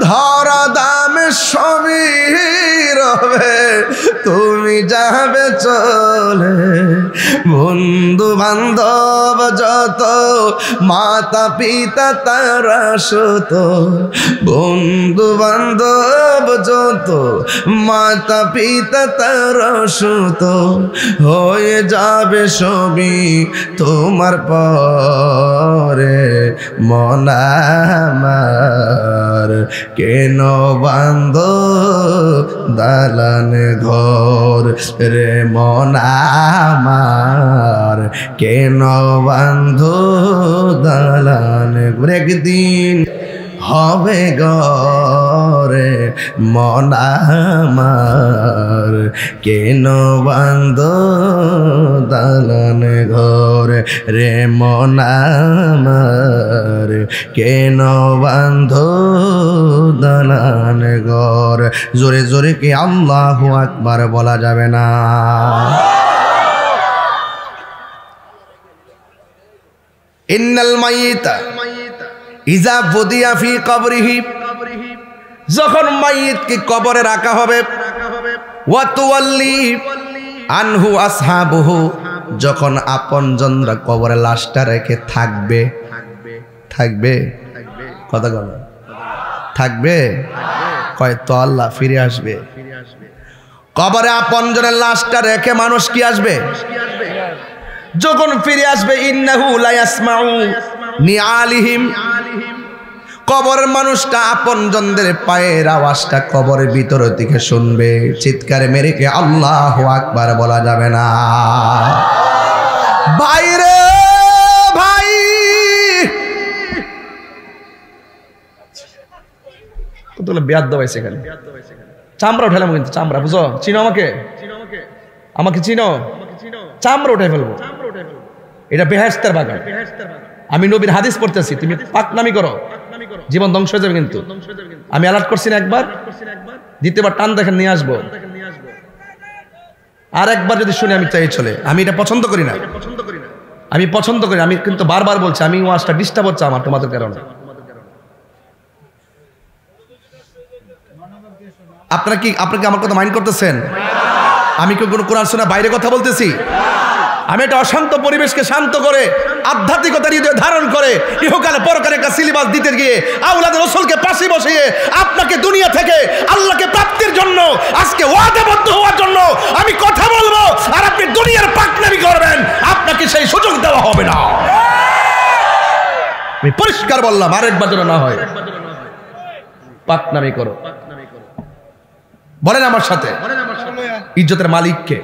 ধরা দামে সবই রবে, তুমি যাবে চলে। বন্ধু বান্ধব যত, মাতা পিতা তারা সুত, বন্ধু বান্ধব যত, মাতা পিতা তারা সুত, হয়ে যাবে সবই তোমার পরে মন আমার, কেন বান্ধ দালান ঘর রে মন আমার, কেন বান্ধ দালান ঘর। একদিন হবে ঘরে মন আমার, কেন বান্ধ দালান ঘর রে মন আমার, কেন বান্ধ দালান ঘর। জোরে জোরে কি আল্লাহু আকবার বলা যাবে না? ইন্নাল মাইয়িতা ইজা বুদিয়া ফি কবরিহি, যখন মাইয়িতকে কবরে রাখা হবে, ওয়া তুওয়াল্লি আনহু আসহাবুহু, যখন আপনজনরা কবরে লাশটা রেখে থাকবে, থাকবে কথা বলো, থাকবে কয় তো আল্লাহ ফিরে আসবে। কবরে আপনজনের লাশটা রেখে মানুষ কি আসবে? যখন ফিরে আসবে, ইন্নাহু লা ইয়াসমাউ নিআলিহিম, কবরের মানুষটা আপনজনদের পায়ের আওয়াজটা কবরের ভিতর থেকে শুনবে। চিৎকারে মেরে কে আল্লাহু আকবার বলা যাবে না? ভাইরে ভাই, কতগুলো বেয়াদব হয়েছে এখানে। চামড়া উঠালাম কিন্তু, চামড়া বুঝো, চিনো আমাকে, আমাকে চিনো, চামড়া উঠে ফেলবো। এটা বেহেশতের বাগান। আমি নবীর হাদিস পড়তেছি, তুমি পাকনামি করো জীবন ধ্বংস হয়ে যাবে। কিন্তু আমি অ্যালার্ট করছি না একবার, দ্বিতীয়বার টান দেখেন নিয়ে আসবো। আর একবার যদি শুনে আমি চাই চলে, আমি এটা পছন্দ করি না, আমি পছন্দ করি। আমি কিন্তু বারবার বলছি, আমি ওয়াজটা ডিস্টার্ব হচ্ছে আমার তোমাদের কারণে। আপনারা কি আমার কথা মাইন্ড করতেছেন? আমি কি কোনো কোরআন শোনা বাইরে কথা বলতেছি? আমি একটা অশান্ত পরিবেশকে শান্ত করে আধ্যাত্মিকতার হৃদয় ধারণ করে ইহকালে পরকালে একটা সিলেবাস দিতে গিয়ে আওলাদের রাসূলকে পাশে বসিয়ে আপনাকে দুনিয়া থেকে আল্লাহকে প্রাপ্তির জন্য আজকে ওয়াদাবদ্ধ হওয়ার জন্য আমি কথা বলবো, আর আপনি দুনিয়ার পাকনামি করবেন, আপনাকে সেই সুযোগ দেওয়া হবে না। আমি পরিষ্কার বললাম, আরেকবার যেন না হয়। পাকনামি করো, বলেন আমার সাথে, ইজ্জতের মালিক কে?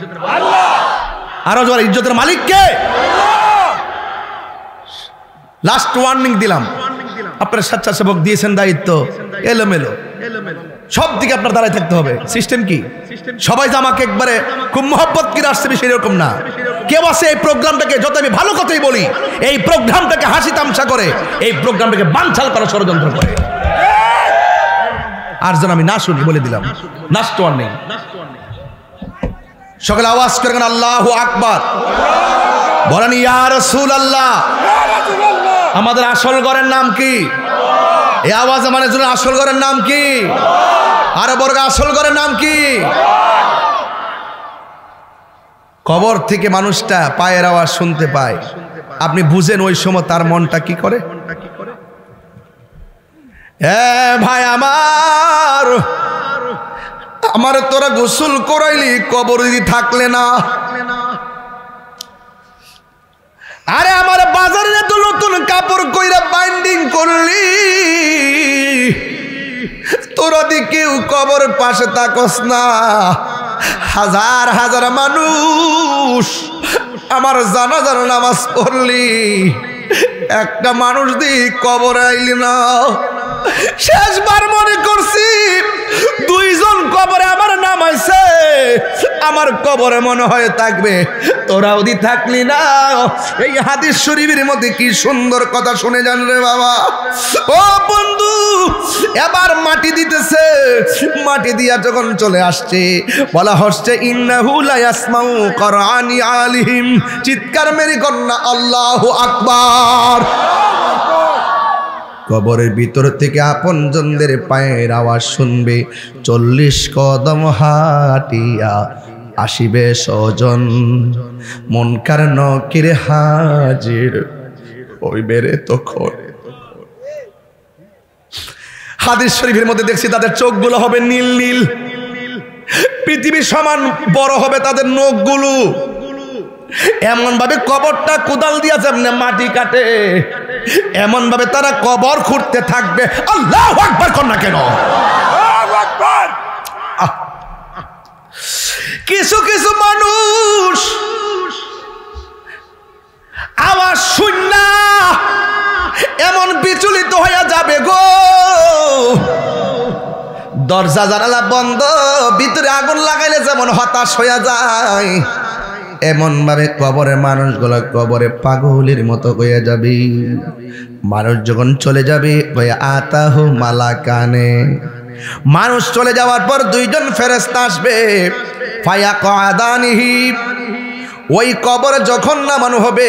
আরো জোরে, ইজ্জতের মালিক কে? লাস্ট ওয়ার্নিং দিলাম, আপনার স্বেচ্ছাসেবক দিয়েছেন দায়িত্ব, এলোমেলো সব দিকে আপনার দাঁড়ায় থাকতে হবে। সিস্টেম কি? সবাই যে আমাকে একবারে খুব মহব্বত করে আসছে সেরকম না। কেউ আছে এই প্রোগ্রামটাকে, যত আমি ভালো কথাই বলি, এই প্রোগ্রামটাকে হাসি তামসা করে, এই প্রোগ্রামটাকে বানচাল করার ষড়যন্ত্র করে। আর যেন আমি না শুনি বলে দিলাম, লাস্ট ওয়ার্নিং। সকলে আওয়াজ করেন আল্লাহু আকবার, বলেন ইয়া রাসূলুল্লাহ। আমাদের আসল ঘরের নাম কি? এই আওয়াজ আমাদের জন্য আসল ঘরের নাম কি? আরে বর্গ, আসল ঘরের নাম কি? কবর থেকে মানুষটা পায়ের আওয়াজ শুনতে পায়, আপনি বুঝেন ওই সময় তার মনটা কি করে? ভাই আমার, আমার তোরা গোসল করাইলি কবর যদি থাকলে না, আরে আমার বাজারে তো নতুন কাপড় কইরা বাইন্ডিং করলি, তোরা দি কেউ কবর পাশে তাকস না। হাজার হাজার মানুষ আমার জানাজার নামাজ পড়লি, একটা মানুষ দি কবর আইলি না। শেষবার মনে করছি দুইজন কবরে আমার নাম আইছে, আমার কবরে মনে হয় থাকবে, তোরাও দি থাকলি না। এই হাদিস শরীফের মধ্যে কি সুন্দর কথা শুনে যান রে বাবা। ও বন্ধু, এবার মাটি দিতেছে, মাটি দিয়া যখন চলে আসছে বলা হচ্ছে ইন্নাহু লা ইয়াসমাউ কুরআনি আলিহিম, চিৎকার মেরে কন্যা আল্লাহু আকবার। কবরের ভিতর থেকে আপনজনদের পায়ের আওয়াজ শুনবে, 40 কদম হাঁটিয়া আসিবে স্বজন, মুনকার নকির হাজির হইবে রে তখন। হাদিস শরীফের মধ্যে দেখছি তাদের চোখগুলো হবে নীল নীল, পৃথিবী সমান বড় হবে তাদের নখগুলো। এমন ভাবে কবরটা কোদাল দিয়া যেমন মাটি কাটে, এমন ভাবে তারা কবর খুঁড়তে থাকবে। আল্লাহু আকবার কর না কেন? কিছু কিছু মানুষ আওয়াজ শুননা এমন বিচলিত হয়ে যাবে গো, দরজা জানালা বন্ধ, ভিতরে আগুন লাগাইলে যেমন হতাশ হয়ে যায়, এমন ভাবে কবরের মানুষগুলো কবরে পাগলের মতো হয়ে যাবে। মানুষ যখন চলে যাবে আতাহু মালাকানে, মানুষ চলে যাওয়ার পর দুইজন ফেরেশতা আসবে, ফায়াকাদানিহি, ওই কবরে যখন নামানো হবে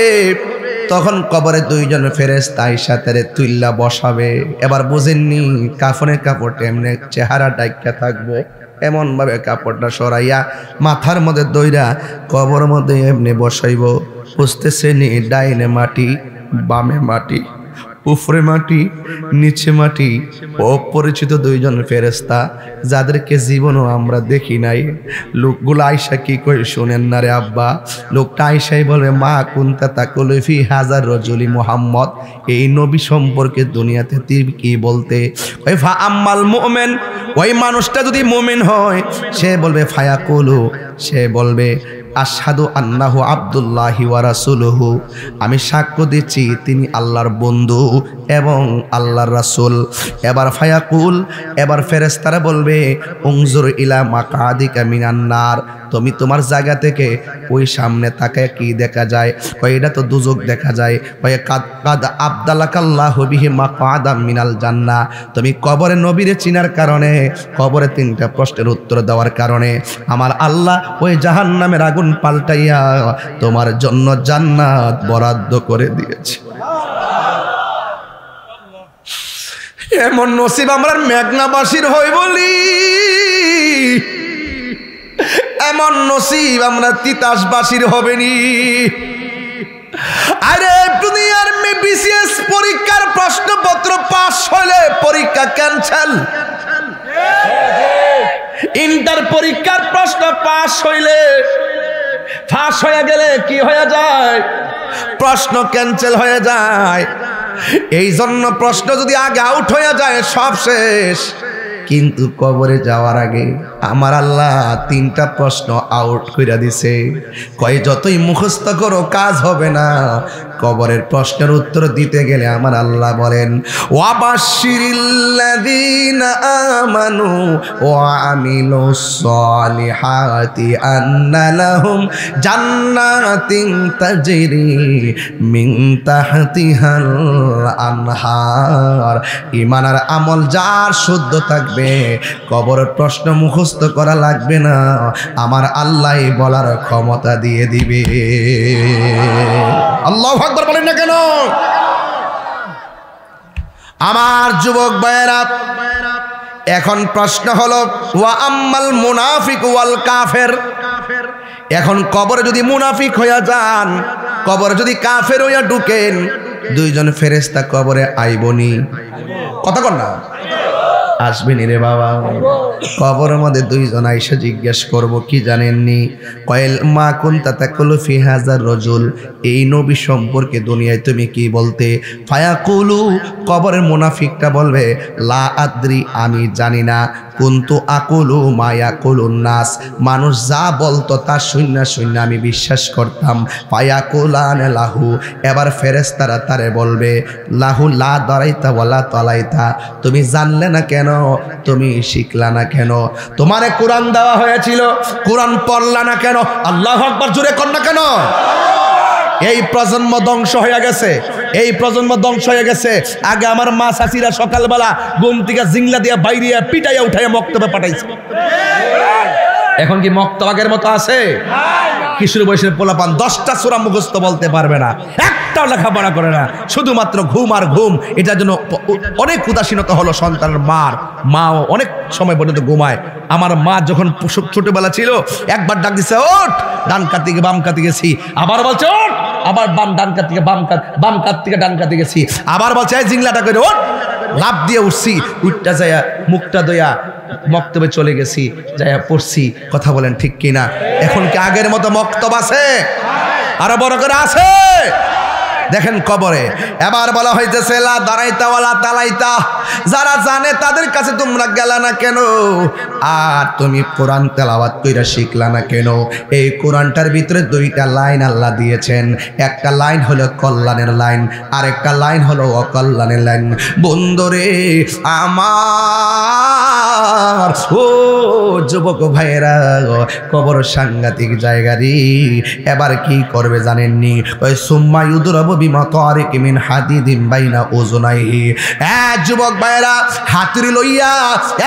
তখন কবরে দুইজন ফেরেশতা আইসাতে তুইল্লা বসাবে। এবার বুঝেননি কাফনের কাপড়টা এমনি চেহারা ডাইকা থাকবো, এমন ভাবে কাপড়টা সরাইয়া মাথার মধ্যে দইরা কবর মধ্যে এমনি বসাইব। বুঝতেছে নি ডাইনে মাটি, বামে মাটি, উপরে মাটি, নিচে মাটি, অপরিচিত দুইজন ফেরেশতা যাদেরকে জীবনও আমরা দেখি নাই। লোকগুলো আয়সা কি কই শুনেন না রে আব্বা, লোকটা আয়সাই বলে মা কুনতা তাকুলু ফি হাজার রজুলি মুহাম্মদ, এই নবী সম্পর্কে দুনিয়াতে তুই কি বলতে? ওই ফা আম্মাল মুমিন, ওই মানুষটা যদি মুমিন হয় সে বলবে ফায়াকুলু, সে বলবে আশহাদু আন্নাহু আব্দুল্লাহি ওয়া রাসূলুহু, আমি সাক্ষ্য দিচ্ছি তিনি আল্লাহর বন্ধু এবং আল্লাহর রাসূল। এবার ফায়াকুল, এবার ফেরেশতারা বলবে উনজুর ইলা মাকাদিকা মিনান নার, তুমি তোমার জায়গা থেকে ওই সামনে তাকায় কি দেখা যায়? কই এটা তো দুজক দেখা যায়। কই কাদ আবদালাকাল্লাহু বিহি মাকাদাম মিনাল জান্নাহ, তুমি কবরে নবীরে চিনার কারণে, কবরে 3টা প্রশ্নের উত্তর দেওয়ার কারণে আমার আল্লাহ ওই জাহান্নামের আগুন পাল্টাইয়া তোমার জন্য জান্নাত বরাদ্দ করে দিয়েছে। এমন নসিব আমরা মেঘনাবাসীর হই বলি, এমন নসিব আমরা তিতাসবাসীর হবেনি। আরে দুনিয়ার বিসিএস পরীক্ষার প্রশ্নপত্র পাস হলে পরীক্ষা ক্যান্সেল, ইন্টার পরীক্ষার প্রশ্ন পাস হইলে ফাঁস হয়ে গেলে কি হয়ে যায়? প্রশ্ন ক্যান্সেল হয়ে যায়। এই জন্য প্রশ্ন যদি আগে আউট হয়ে যায় সব শেষ। কিন্তু কবরে যাওয়ার আগে আমার আল্লাহ 3টা প্রশ্ন আউট কইরা দিছে। কয় যতই মুখস্থ করো কাজ হবে না, কবরের প্রশ্নের উত্তর দিতে গেলে আমার আল্লাহ বলেন ওয়াবাশশিরিল্লাযীনা আমানু ওয়া আমিলুস সালিহাতি আন্না লাহুম জান্নাতিন তাজরি মিন তাহতিহাল আনহার। ঈমান আর আমল যার শুদ্ধ থাকবে কবরের প্রশ্ন মুখস্থ করা লাগবে না, আমার আল্লাহ বলার ক্ষমতা দিয়ে দিবে। আল্লাহু আকবার বলেন না কেন? আমার যুবক ভাইয়েরা, এখন প্রশ্ন হলো ওয়া আম্মাল মুনাফিক ওয়াল কাফের। এখন কবরে যদি মুনাফিক হইয়া যান, কবরে যদি কাফের হইয়া ঢুকেন, দুইজন ফেরেশতা কবরে আইবনি? কথা কর না, আসবেনি রে বাবা। কবরের মধ্যে দুইজন আইসা জিজ্ঞেস করব কি জানেননি? কয়েল মা কুনতা তাকুলু ফি হাযার রাজুল, এই নবী সম্পর্কে দুনিয়ায় তুমি কি বলতে? ফায়াকুলু, কবরের মুনাফিকটা বলবে লা আদ্রি, আমি জানি না। কুনতু আকুলু মা ইয়াকুলুন নাস, মানুষ যা বলতো তা শূন্য শূন্য আমি বিশ্বাস করতাম। ফায়াকুলান লাহু, এবার ফেরেশতারা তারে বলবে লাহু লা দারাইতা ওয়ালা তালাইতা, তুমি জানলে না কেন, তুমি শিখলা না কেন? তোমারে কোরআন দেওয়া হয়েছিল, কোরআন পড়লা না কেন? আল্লাহু আকবার জোরে কর না কেন? এই প্রজন্ম ধ্বংস হয়ে গেছে, এই প্রজন্ম ধ্বংস হয়ে গেছে। আগে আমার মা চাচিরা সকালবেলা ঘুম থেকে জিংলা দিয়া বাইরিয়া পিটাইয়া উঠাইয়া মক্তবে পাঠাইছে। এখন কি মক্তব আগের মতো আছে? কিশোর বয়সের পোলাপান 10টা সূরা মুখস্থ বলতে পারবে না, একটাও লেখাপড়া করে না, শুধুমাত্র ঘুম আর ঘুম। এটার জন্য অনেক উদাসীনতা হলো সন্তানের মাও অনেক সময় পর্যন্ত ঘুমায়। আমার মা যখন ছোটবেলা ছিল একবার ডাক দিছে ওঠ, ডান কাত থেকে বাম কাতে গেছি, আবার বলছে ওঠ, আবার ডান কাত থেকে বাম কাত থেকে ডান কাতে গেছি, আবার বলছে এই জিংলাটা করে ওঠ, লাভ দিয়ে উঠছি, উঠটা যাইয়া মুখটা দইয়া মক্তবে চলে গেছি, যাইয়া পড়ছি। কথা বলেন ঠিক কিনা? এখন কি আগের মতো মক্তব আছে? আরো বড় করে আছে? দেখেন কবরে এবার বলা হইতেছে লা দারাইতা ওয়ালা তালাইতা, যারা জানে তাদের কাছে তোমরা গেলা না কেন? আর তুমি কোরআন তেলাওয়াত কইরা শিখলা না কেন? এই কোরআনটার ভিতরে 2টা লাইন আল্লাহ দিয়েছেন। একটা লাইন হলো কল্যাণের লাইন, আর একটা লাইন হলো অকল্যাণের লাইন। বন্ধুরে আমার, ও যুবক ভাইয়েরা, কবর সাংঘাতিক জায়গা রে। এবার কি করবে জানেননি? ওই সুম্মা ইউদরাবু বিমা তারিক মিন হাদিদিম বাইনা উযুনাইহি। যুবক ভাইয়েরা, হাতুড়ি লইয়া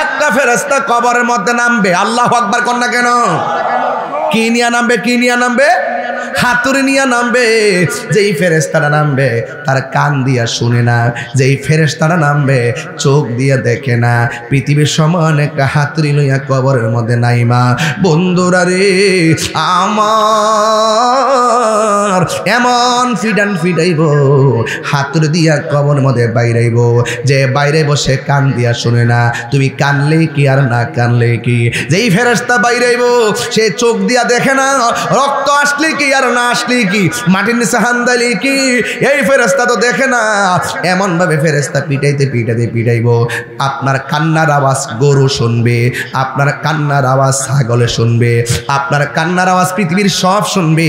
একটা ফেরেশতা কবরের মধ্যে নামবে। আল্লাহু আকবার কর না কেন? কি নিয়ে নামবে? কি নিয়ে নামবে? হাতুড়ি নিয়ে নামবে। যেই ফেরেশতারা নামবে তার কান দিয়া শুনে না, যেই ফেরেশতারা নামবে চোখ দিয়ে দেখে না। পৃথিবীর সমান একটা হাতুড়ি লইয়া কবরের মধ্যে নাইমা। বন্ধুরা রে আমার, এমন ফিডান ফিডাইব, হাতুড়ি দিয়া কবরের মধ্যে বাইরাইব। যে বাইরে বসে কান দিয়া শুনে না, তুমি কানলে কি আর না কানলে কি। যেই ফেরেশতা বাইরাইব সে চোখ দিয়া দেখে না, রক্ত আসলে কি আর না আসলে কি, মাটির নিচে হান্দাইলে কি, এই ফেরেশতা তো দেখে না। এমন ভাবে ফেরেশতা পিটাইতে পিটাইতে পিটাইব, আপনার কান্নার আওয়াজ গরু শুনবে, আপনার কান্নার আওয়াজ ছাগলে শুনবে, আপনার কান্নার আওয়াজ পৃথিবীর সব শুনবে।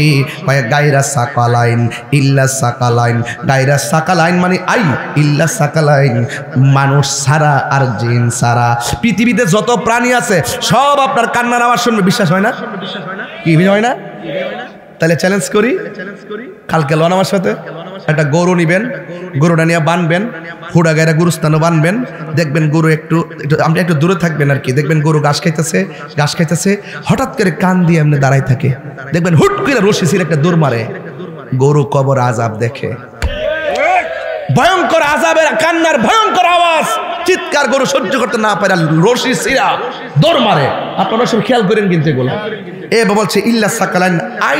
গায়রা সাকালাইন ইল্লা সাকালাইন, গায়রা সাকালাইন মানে আই ইল্লা সাকালাইন, মানুষ ছাড়া আর জিন ছাড়া পৃথিবীতে যত প্রাণী আছে সব আপনার কান্নার আওয়াজ শুনবে। বিশ্বাস হয় না? কি হয় না? তাহলে চ্যালেঞ্জ করি, কালকে লন আমার সাথে একটা গরু নিবেন, গরুটা নিয়ে বানবেন, হুড়া গায়রা গুরুস্থানও বানবেন। দেখবেন গরু একটু আপনি একটু দূরে থাকবেন আর কি, দেখবেন গরু ঘাস খাইতেছে, হঠাৎ করে কান দিয়ে এমনি দাঁড়াই থাকে, দেখবেন হুট করে রশি ছিল একটা দৌড় মারে। গরু কবর আযাব দেখে, ভয়ঙ্কর আযাবের কান্নার ভয়ঙ্কর আওয়াজ চিৎকার গরু সহ্য করতে না পারে রশি সিরা দৌড় মারে। আপনারা সব খেয়াল করেন কিন্তু এগুলো। বলছে ইল্লা সাকালাইন, আই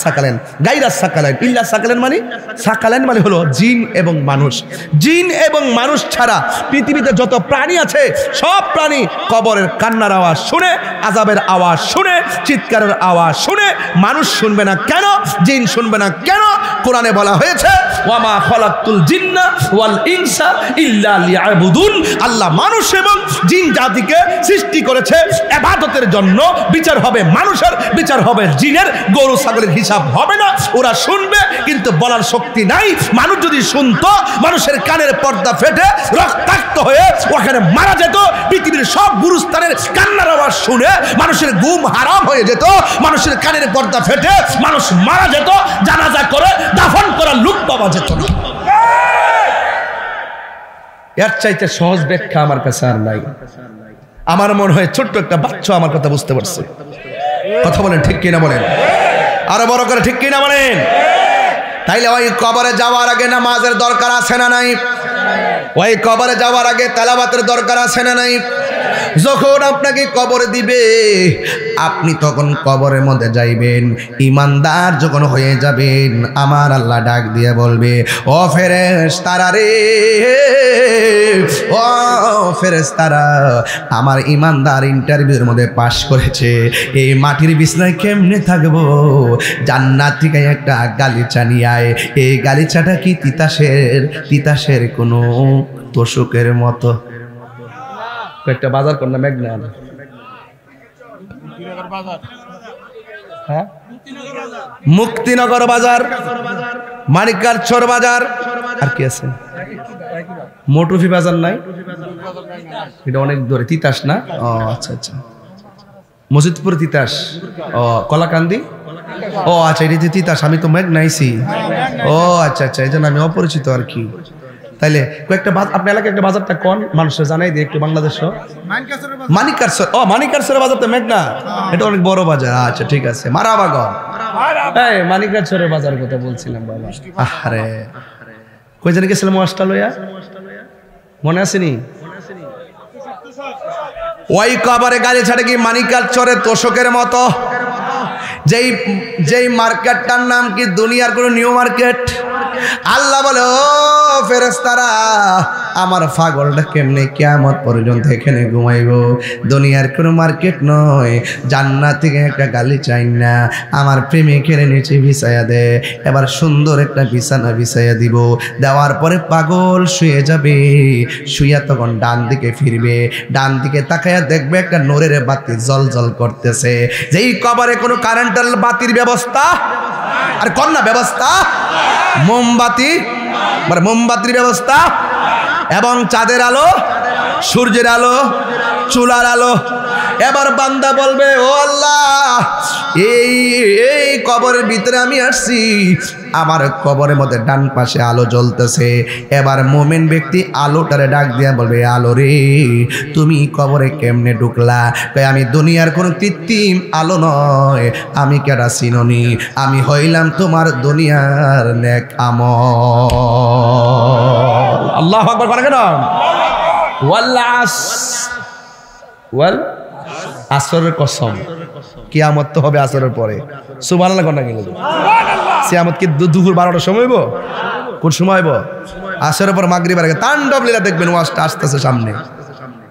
সাকালাইন গাইরা সাকালাইন। ইল্লা সাকালাইন মানে, সাকালাইন মানে হলো জিন এবং মানুষ। জিন এবং মানুষ ছাড়া পৃথিবীতে যত প্রাণী আছে সব প্রাণী কবরের কান্নার আওয়াজ শুনে, আযাবের আওয়াজ শুনে, চিৎকারের আওয়াজ শুনে। মানুষ শুনবে না কেন? জিন শুনবে না কেন? কোরআনে বলা হয়েছে ওয়ামা খালাকতুল জিন্না ওয়াল ইনসা ইল্লা লিয়াবুদুন। আল্লাহ মানুষ এবং জিন জাতিকে সৃষ্টি করেছে ইবাদতের জন্য। বিচার হবে মানুষের, বিচার হবে জিনের। গরু ছাগলের হিসাব হবে না। ওরা শুনবে কিন্তু বলার শক্তি নাই। মানুষ যদি শুনতো, মানুষের কানের পর্দা ফেটে রক্তাক্ত হয়ে ওখানে মারা যেত। পৃথিবীর সব গুরুস্থানের কান্নার আওয়াজ শুনে মানুষের ঘুম হারাম হয়ে যেত। মানুষের কানের পর্দা ফেটে মানুষ মারা যেত। জানাজা করে দাফন করার লোক পাওয়া যেত না। এর চাইতে সহজ ব্যাখ্যা আমার কাছে আর নাই। আমার মনে হয় ছোট্ট একটা বাচ্চা আমার কথা বুঝতে পারছে। কথা বলেন ঠিক কিনা বলেন? আরো বড় করে ঠিক কিনা বলেন? তাইলে ওই কবরে যাওয়ার আগে নামাজের দরকার আছে না নাই? ওই কবরে যাওয়ার আগে তেলাওয়াতের দরকার আছে না নাই? যখন আপনাকে কবর দিবে, আপনি তখন কবরের মধ্যে যাইবেন, ইমানদার যখন হয়ে যাবেন, আমার আল্লাহ ডাক দিয়ে বলবে ও ফেরেশতারা রে, ও ফেরেশতারা, আমার ইমানদার ইন্টারভিউর মধ্যে পাশ করেছে। এই মাটির বিছনায় কেমনে থাকবো? জান্নাত থেকে একটা গালিচা নিয়ে আয়। এই গালিচাটা কি তিতাসের কোনো তোষকের মতো? একটা বাজার কর না, মেঘনা মুক্তিনগর বাজার, মানিকগাছর বাজার, আর কি আছে? মোটরফি বাজার নাই? এটা অনেক দূরে। তিতাস না? ও আচ্ছা আচ্ছা, মসজিদপুর তিতাস। ও কলাকান্দি? ও আচ্ছা, এটা তিতাস। আমি তো মেঘনাইছি। ও আচ্ছা আচ্ছা, এই জন্য আমি অপরিচিত আর কি। তাইলে কয়েকটা আপনার এলাকায় একটা বাজারটা কোন মানুষের জানাই দিয়ে একটু বাংলাদেশ। মানিকগাছর। ও মানিকগাছরের বাজার তো মেঘনা, এটা অনেক বড় বাজার। আচ্ছা ঠিক আছে, মারাবাগন। এই মানিকগাছরের বাজার কথা বলছিলাম বাবা। আরে কই জানি গেছিলাম অস্ট্রেলিয়া, মনে আসেনি? ওই কবরে গাড়ি ছাড়ে কি মানিকগাছরের তোষকের মতো? যেই মার্কেটটার নাম কি দুনিয়ার কোনো নিউ মার্কেট। আল্লাহ বলে ও ফেরেশতারা, আমার পাগলটা কেমনে কিয়ামত পর্যন্ত এখানে ঘুমাইব? দুনিয়ার কোনো মার্কেট নয়, জান্নাত থেকে একটা গালি চাই না, আমার প্রেমিকের নিচে বিছায়া দে। এবার সুন্দর একটা বিছানা বিছাইয়া দিব। দেওয়ার পরে পাগল শুয়ে যাবে। শুয়া তখন ডান দিকে ফিরবে, ডান দিকে তাকায়া দেখবে একটা নূরের বাতি জল জল করতেছে। যেই কবরে কোনো কারেন্টের বাতির ব্যবস্থা আর কন্যা ব্যবস্থা, মোমবাতি মানে মোমবাতির ব্যবস্থা এবং চাঁদের আলো, সূর্যের আলো, চুলার আলো। এবার বান্দা বলবে ও আল্লাহ, এই কবরের ভিতরে আমি আসছি, আমার কবরের মধ্যে ডান পাশে আলো জ্বলতেছে। এবার মোমেন ব্যক্তি আলোটারে ডাক দিয়া বলবে আলো রে, তুমি কবরে কেমনে ঢুকলা? আমি দুনিয়ার কোনো কৃত্রিম আলো নয়, আমি কেডা চিননি, আমি হইলাম তোমার দুনিয়ার নেক আমল। আল্লাহু আকবার করে কেন? আসরের কসম, কিয়ামত তো হবে আসরের পরে। সুবহানাল্লাহ কোনটা গেল? কিয়ামত কি দুপুর 12টার সময় হইব? কোন সময় হইব? আসরের পর মাগরিবের আগে তাণ্ডব লীলা দেখবেন, ওয়াজটা আসতেছে সামনে।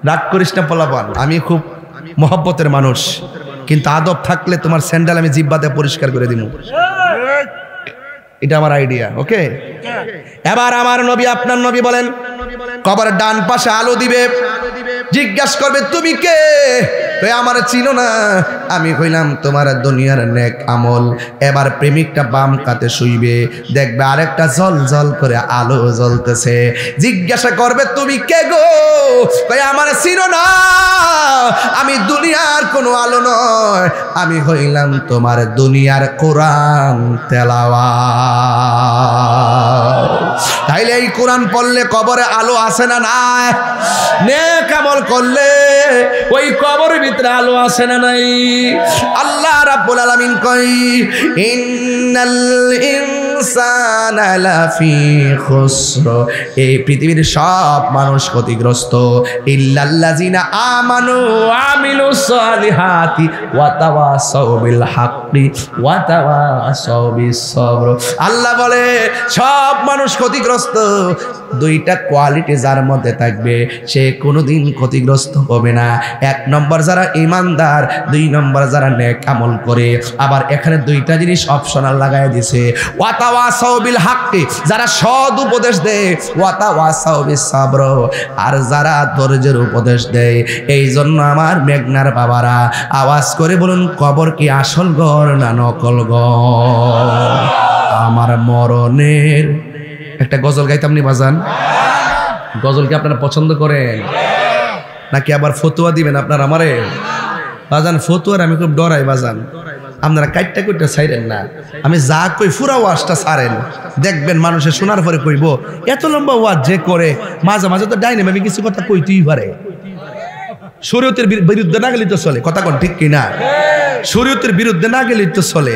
রাগ করিস না পোলাপান, আমি খুব মহব্বতের মানুষ, কিন্তু আদব থাকলে তোমার স্যান্ডেল আমি জিব্বাতে পরিষ্কার করে দিব। এটা আমার আইডিয়া, ওকে? এবার আমার নবী, আপনার নবী বলেন কবরের ডান পাশে আলো দিবে, জিজ্ঞাসা করবে তুমি কে? আমার চিনো না, আমি হইলাম তোমার দুনিয়ার নেক আমল। এবার প্রেমিকটা বাম কাতে শুইবে, দেখবে আরেকটা জল জল করে আলো জ্বলতেছে। জিজ্ঞাসা করবে তুমি কে গো? আমার চিনো না, আমি দুনিয়ার কোনো আলো নয়, আমি হইলাম তোমার দুনিয়ার কোরআন তেলাওয়াত। তাইলে এই কোরআন পড়লে কবরে আলো আসে না নাই? নেক আমল করলে ওই কবরের ভিতরে আলো আসে না নাই? আল্লাহ রাব্বুল আলামিন কই ইন্নাল ইনসানা লাফি খুসর, এই পৃথিবীর সব মানুষ ক্ষতিগ্রস্ত, ইল্লাল্লাযিনা আমানু ওয়া আমিলুস সালিহাতি ওয়া তাওয়াসাউ বিল হাক্কি ওয়া তাওয়াসাউ বিস সবর। আল্লাহ বলে সব মানুষ ক্ষতিগ্রস্ত, দুইটা কোয়ালিটি যার মধ্যে থাকবে সে কোনোদিন ক্ষতিগ্রস্ত হবে না। এক নম্বর যারা ঈমানদার, দুই নম্বর যারা নেক আমল করে। আবার এখানে দুইটা জিনিস অপশনাল লাগায় দিছে, ওয়া তাওয়াসাউ বিল হাক্কি, যারা সৎ উপদেশ দেয়, ওয়া তাওয়াসাউ বিস সবর, আর যারা ধৈর্যের উপদেশ দেয়। এই জন্য আমার মেঘনার বাবারা আওয়াজ করে বলুন, কবর কি আসল ঘর না নকল ঘর? আমার মরণের একটা গজল গাইতাম নি বাজান? গজল কি আপনারা পছন্দ করেন নাকি আবার ফতুয়া দিবেন আপনারা আমারে? বাজান ফতুয়ার আমি খুব ডরাই বাজান, আপনারা কাইটটা কইটা ছাইরেন না। আমি যা কই পুরা ওয়াজটা ছাড়েন, দেখবেন মানুষের শোনার পরে কইব এত লম্বা ওয়াজ যে করে মাঝে মাঝে তো ডাইনে আমি কিছু কথা কইতেই পারে। শরীয়তের বিরুদ্ধে না গেলেই তো চলে, কথা কোন ঠিক কিনা? শরীয়তের বিরুদ্ধে না গেলেই তো চলে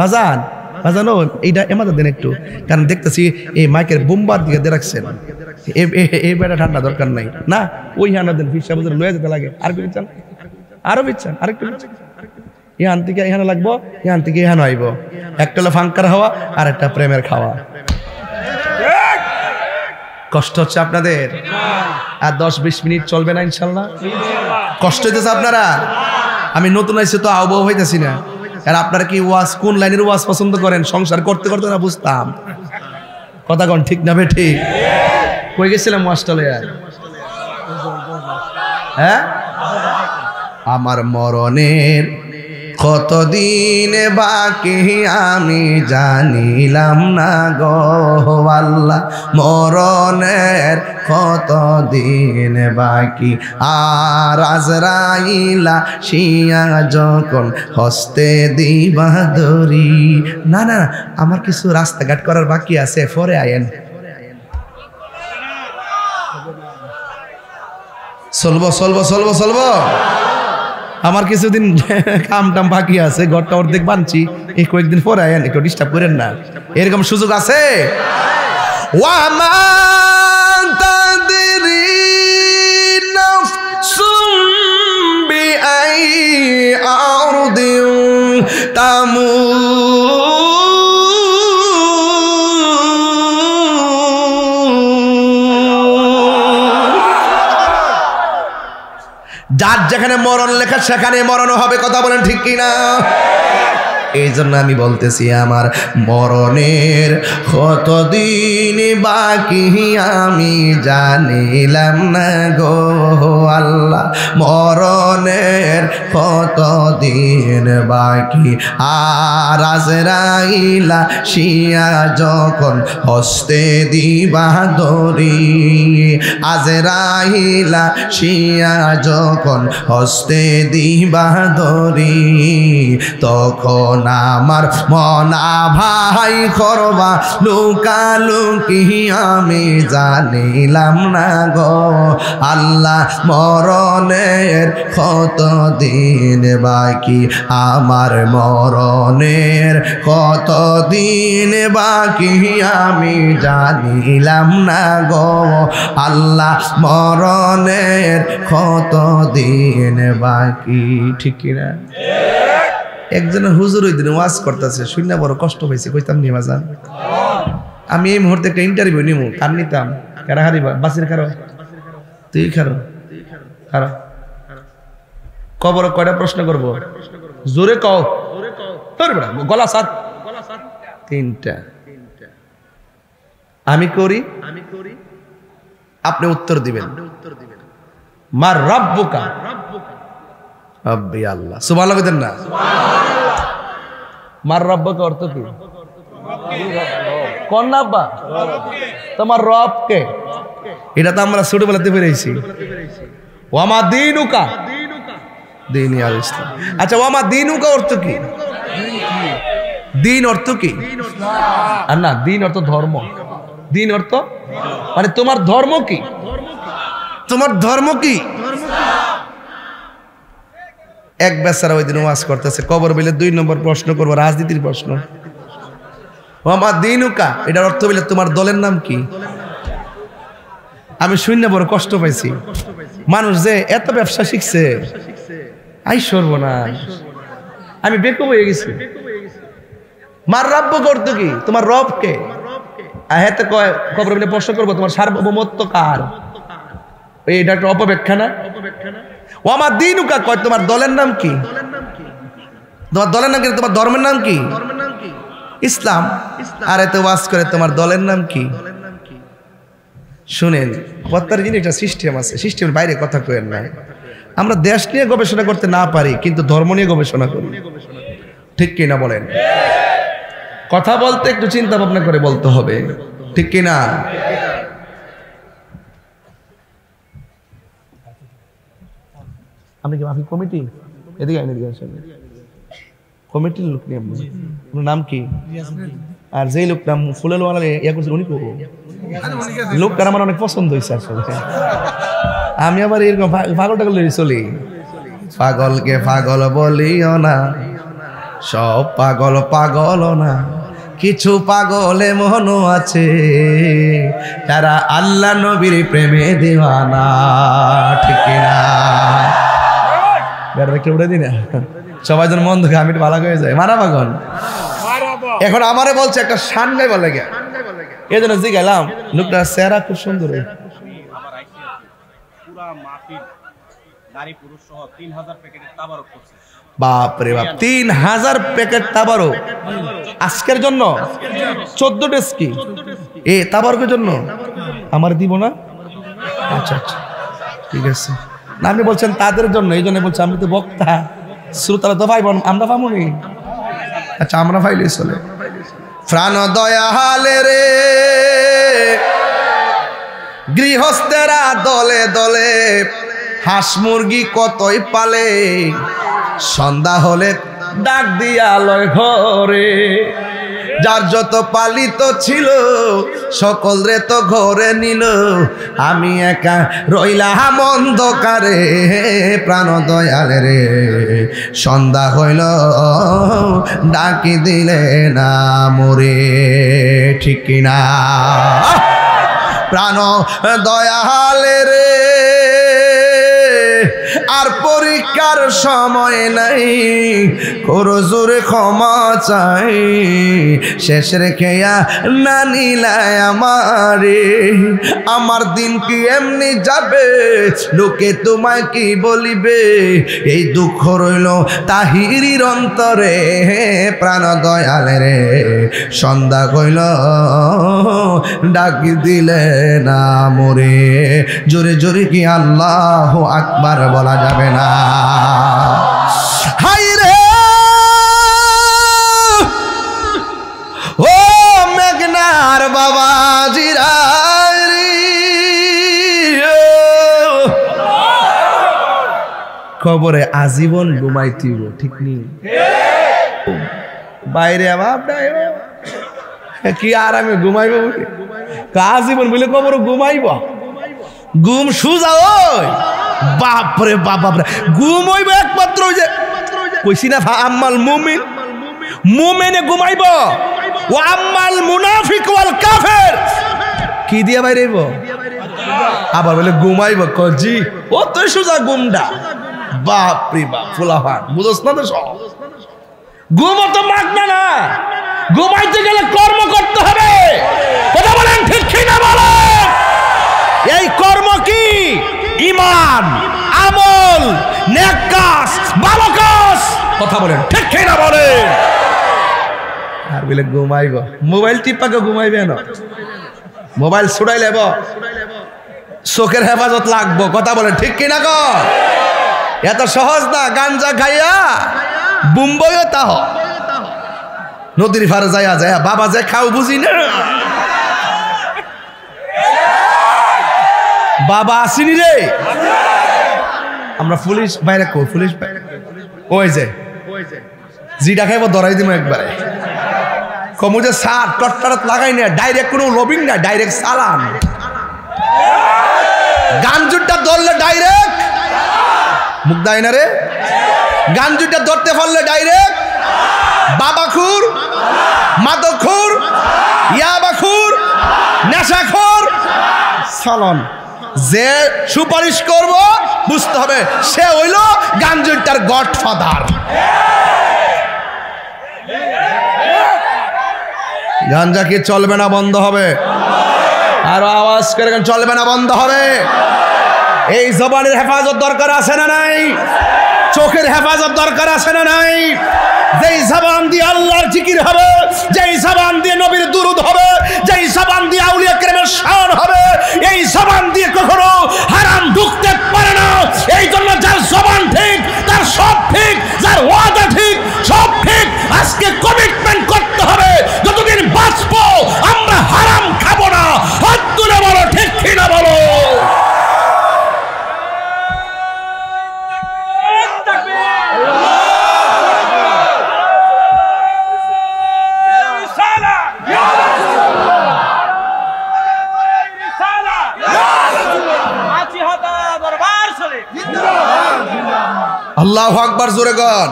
বাজান। বাজানো এইটা এমাদের দেন একটু, কারণ দেখতেছি এই মাইকের বোম্বার দিকে দিয়ে রাখছেন, এই বেটা ঠান্ডা দরকার নাই না, ওই হানা দেন ফিসা বুঝে লয়ে যেতে লাগে। আর কি বিচ্ছান? আরো বিচ্ছান, আরেকটু ইহান থেকে এখানে লাগবো, ইহান থেকে এখানে আইব। একটা হলো ফাঙ্কার হাওয়া আর একটা প্রেমের খাওয়া। কষ্ট হচ্ছে আপনাদের? আর 10-20 মিনিট চলবে না ইনশাল্লাহ? কষ্ট হইতেছে আপনারা? আমি নতুন আইছি তো আবহাওয়া হইতেছি না। আর আপনারা কি ওয়াজ কোন লাইনের ওয়াজ পছন্দ করেন? সংসার করতে করতে না বুঝতাম, কথা কোন ঠিক না বেঠিক? কই গেছিলাম ওয়াজটা লইয়া? হ্যাঁ, আমার মরণের কতদিন বাকি আমি জানিলাম না গো আল্লাহ, মরণের কতদিন বাকি। আর আজরাইলা শিয়া যখন হস্তে দিবা ধরি, না না আমার কিছু রাস্তাঘাট করার বাকি আছে, পরে আয়েন। চলবো চলবো চলবো চলবো, আমার কিছুদিন কাম টাম বাকি আছে, ঘরটা অর্ধেক বানছি, এই কয়েকদিন পরে আয়েন, একটু ডিস্টার্ব করেন না। এরকম সুযোগ আছে? ওয়ামান তাদরি নাফসুম বিআই আরদিন তামুত, যার যেখানে মরণ লেখা সেখানে মরণ হবে, কথা বলেন ঠিক কিনা? এই জন্য আমি বলতেছি আমার মরণের কতদিন বাকি আমি জানিলাম না গো আল্লাহ, মরণের কতদিন বাকি। আর আজরাইলা শিয়া যখন হস্তে দিবা ধরি, আজরাইলা শিয়া যখন হস্তে দিবা ধরি, তখন আমার মনা ভাই করবা লুকালুকি আমি জানিলাম না গো আল্লাহ, মরণের কতদিন বাকি, আমার মরণের কতদিন বাকি আমি জানিলাম না গো আল্লাহ, মরণের কতদিন বাকি। ঠিক কিনা? একজনের হুজুর ওই দিন ওয়াজ করতেছে, শুনে বড় কষ্ট হয়েছে, কইতাম নি বাজান আমি এই মুহূর্তে একটা ইন্টারভিউ নিব, কার নিতাম? কারা হারিবা? বাসির খারো, তুই খারো, খারো। কবর কয়টা প্রশ্ন করব? জোরে কও, গলা সাত। 3টা। আমি করি, আপনি উত্তর দিবেন। মার রাব্বুকা, রব্বি আল্লাহ। সুবহানাল্লাহ দেন না? মার রাব্বুকা অর্থ কি? কোন রাব্বা? তোমার রব কে? এটা তো আমরা ছোটবেলাতে পেরেছি। ওয়ামা দীনুকা, দীনি আল ইসলাম। আচ্ছা, ওয়ামা দীনুকা অর্থ কি? দিন অর্থ কি? আর না, দিন অর্থ ধর্ম। দিন অর্থ মানে তোমার ধর্ম কি? তোমার ধর্ম কি? এক বেচারা ওই দিন ওয়াজ করতেছে, কবর বলে 2 নম্বর প্রশ্ন করবো, রাজনীতির প্রশ্ন। ওমা দিনুকা, এটার অর্থ বলে তোমার দলের নাম কি? আমি শুনে বড় কষ্ট পাইছি। মানুষ যে এত ব্যবসা শিখছে, আই সর্বনাশ, আমি বেকুব হয়ে গেছি। মার রব্ব করতো কি? তোমার রব কে? আহেতে কয় কবর বলে প্রশ্ন করবো তোমার সার্বভৌমত্ব কার? এটা একটা অপব্যাখ্যা না? ও আমার দিনুকা কয় তোমার দলের নাম কি? তোমার দলের নাম কি? তোমার ধর্মের নাম কি? ইসলাম। আর এত ওয়াজ করে তোমার দলের নাম কি? শুনেন, প্রত্যেক জিনিস একটা সিস্টেম আছে, সিস্টেমের বাইরে কথা কইেন না। আমরা দেশ নিয়ে গবেষণা করতে না পারি, কিন্তু ধর্ম নিয়ে গবেষণা করি, ঠিক কিনা বলেন? কথা বলতে একটু চিন্তা ভাবনা করে বলতে হবে, ঠিক কিনা? আপনি কি মাফি কমিটি? এদিকে আইন, এদিকে আসেন। কমিটির লোক নিয়ে আপনার নাম কি? আর যেই লোক নাম ফুলেল ওয়ালা ইয়া করছে উনি কো? লোকটার আমার অনেক পছন্দ হয়েছে আসলে। আমি আবার এরকম পাগল টাগল চলি। পাগলকে পাগল বলিও না, সব পাগল পাগল না, কিছু পাগল এমনও আছে তারা আল্লাহ নবীর প্রেমে দিওয়ানা, ঠিক কিনা? বেড়াতে উড়ে দিই না, সবাই যেন মন দেখে আমি ভালো হয়ে যায়। মারা পাগল এখন আমারে বলছে একটা শান গাই বলে গে, এই জন্য জি গেলাম। লোকটা চেহারা খুব সুন্দর। বাপরে বাপ, 3000 প্যাকেট তাবারক আজকের জন্য। 14 ডেজ কি এ তাবারকের জন্য আমার দিব না? আচ্ছা আচ্ছা ঠিক আছে। না আপনি বলছেন তাদের জন্য, এই জন্য বলছি আমি তো বক্তা, শ্রোতারা তো পাইব, আমরা পাবো নি? আচ্ছা আমরা পাইলে চলে। প্রাণ দয়ালে রে গৃহস্থেরা দলে দলে হাঁস মুরগি কতই পালে, সন্ধ্যা হলে ডাক দিয়া লয় ঘরে, যার যত পালিত ছিল সকল রে তো ঘরে নিল, আমি একা রইলাম অন্ধকারে। প্রাণ দয়ালে রে সন্ধ্যা হইল ডাকি দিলে না মোরে, ঠিক কিনা? প্রাণ দয়ালে রে আর পরীক্ষার সময় নাই, করো জোরে ক্ষমা চাই, শেষ রেখে না নিলায় আমারে, আমার দিন কি এমনি যাবে, লোকে তোমায় কি বলিবে, এই দুঃখ রইল তাহিরির অন্তরে। প্রাণ দয়ালে রে সন্ধ্যা কইল ডাকি দিলে না মোরে, জোরে জোরে কি আল্লাহ আকবার বলা যাবে না? হাই রে ও মেঘনার বাবা জিরারি, কবরে আজীবন ঘুমাইতিব, ঠিক নেই? বাইরে আমার কি আর আমি ঘুমাইব, আজীবন বলে কবর ঘুমাইব, ঘুম সুজা। ওই বাপরে বাপ, বাপরে ঘুম হইব একমাত্র ওই যে কইছি না আম্মাল মুমিন, মুমিনে ঘুমাইব, ও আম্মাল মুনাফিক ওয়াল কাফের কি দিয়া বাইরেইব? আবার বলে ঘুমাইব, কজি ও তুই সুজা ঘুমডা। বাপরে বাপ, ফুলাফান বুঝছ না তো সব। ঘুম তো মাগনা না, ঘুমাইতে গেলে কর্ম করতে হবে, কথা বলেন ঠিক কিনা বলেন? এই কর্ম কি? ঈমান, আমল, নেক কাজ, ভালো কাজ, কথা বলেন ঠিক কিনা বলেন? আর বলে ঘুমাইব, মোবাইল টিপাকে ঘুমাইবে না, মোবাইল ছুড়াই লেব, চোখের হেফাজত লাগবো, কথা বলেন ঠিক কিনা? গো এত সহজ না, গাঞ্জা খাইয়া বুম্বইও তাহ নদীর ফারে যায় যায় বাবা যে খাও বুঝি না, বাবা আসিনি রে। আমরা পুলিশ বাইরে কো, পুলিশ ওই যে জিটা খাইব ধরাই দিব একবারে, কমু যে সার টটটারত লাগাই না, ডাইরেক্ট কোনো লবিং না, ডাইরেক্ট সালাম। গাঞ্জুরটা ধরলে ডাইরেক্ট মুখ দেয় না রে, গাঞ্জুরটা ধরতে পারলে ডাইরেক্ট বাবাখুর, মাদকখুর, ইয়াবাখুর, নেশাখোর, সালন। যে সুপারিশ করব বুঝতে হবে সে হইল গাঞ্জুটার গডফাদার। গাঞ্জা কি চলবে না বন্ধ হবে? আর আওয়াজ করে চলবে না বন্ধ হবে? এই জবানের হেফাজত দরকার আছে না নাই? চোখের হেফাজত দরকার আছে না নাই? যেই জবান দিয়ে আল্লাহর জিকির হবে, যেই জবান দিয়ে নবীর দুরূদ হবে, যেই জবান দিয়ে আউলিয়া কেরামের শান হবে, এই জবান দিয়ে কখনো হারাম ঢুকতে পারে না। এই জন্য যার জবান ঠিক তার সব ঠিক, যার ওয়াদা ঠিক সব ঠিক। আজকে কমিটমেন্ট করতে হবে যতদিন বাঁচবো আমরা হারাম খাবো না। হাত তুলে বলো ঠিক কিনা বলো। আল্লাহু আকবার, জোরে গন।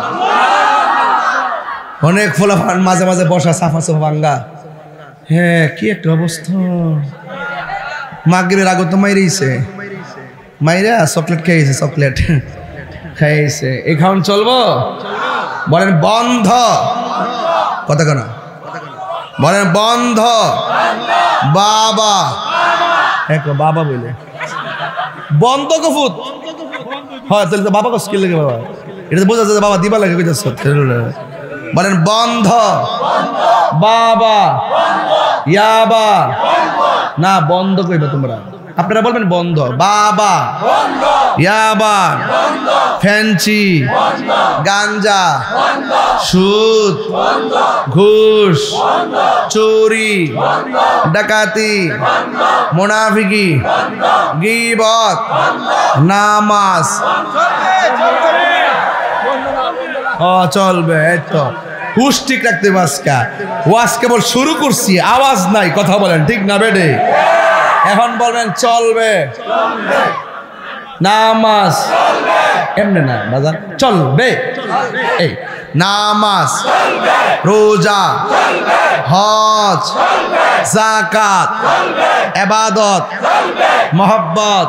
অনেক ফলাফল মাঝে মাঝে বসা সাফা সাফা ভাঙ্গা। হ্যাঁ কি একটা অবস্থা। মাগরিবের আগে তো মাইরেছে, মাইরা চকলেট খাইছে, চকলেট খাইছে। এই খাওয়ান চলবো? বলেন বন্ধ। কথা কেন বলেন বন্ধ? বাবা বাবা বলে বন্ধ কফুত হয় তাহলে তো বাবা কষ্ট লাগে। বাবা এটা তো বোঝা যায় বাবা দিবা লাগে। বলেন বন্ধ। বাবা ইয়াবা না বন্ধ কইবে তোমরা, আপনারা বলবেন বন্ধ। বাবা ইয়াবা, ফ্যান্সি, গাঞ্জা, সুদ, ঘুষ, চুরি, ডাকাতি, মুনাফিকি, গীবত, নামাজ চলবে। এই তো হুশ ঠিক রাখতে বাসকা। ওয়াজ কেবল শুরু করছি, আওয়াজ নাই। কথা বলেন ঠিক না বেডে? এখন বলবেন চলবে নামাজ, এমনি না বাজার চলবে। এই নামাজ, রোজা, হজ, যাকাত, ইবাদত, মহব্বত,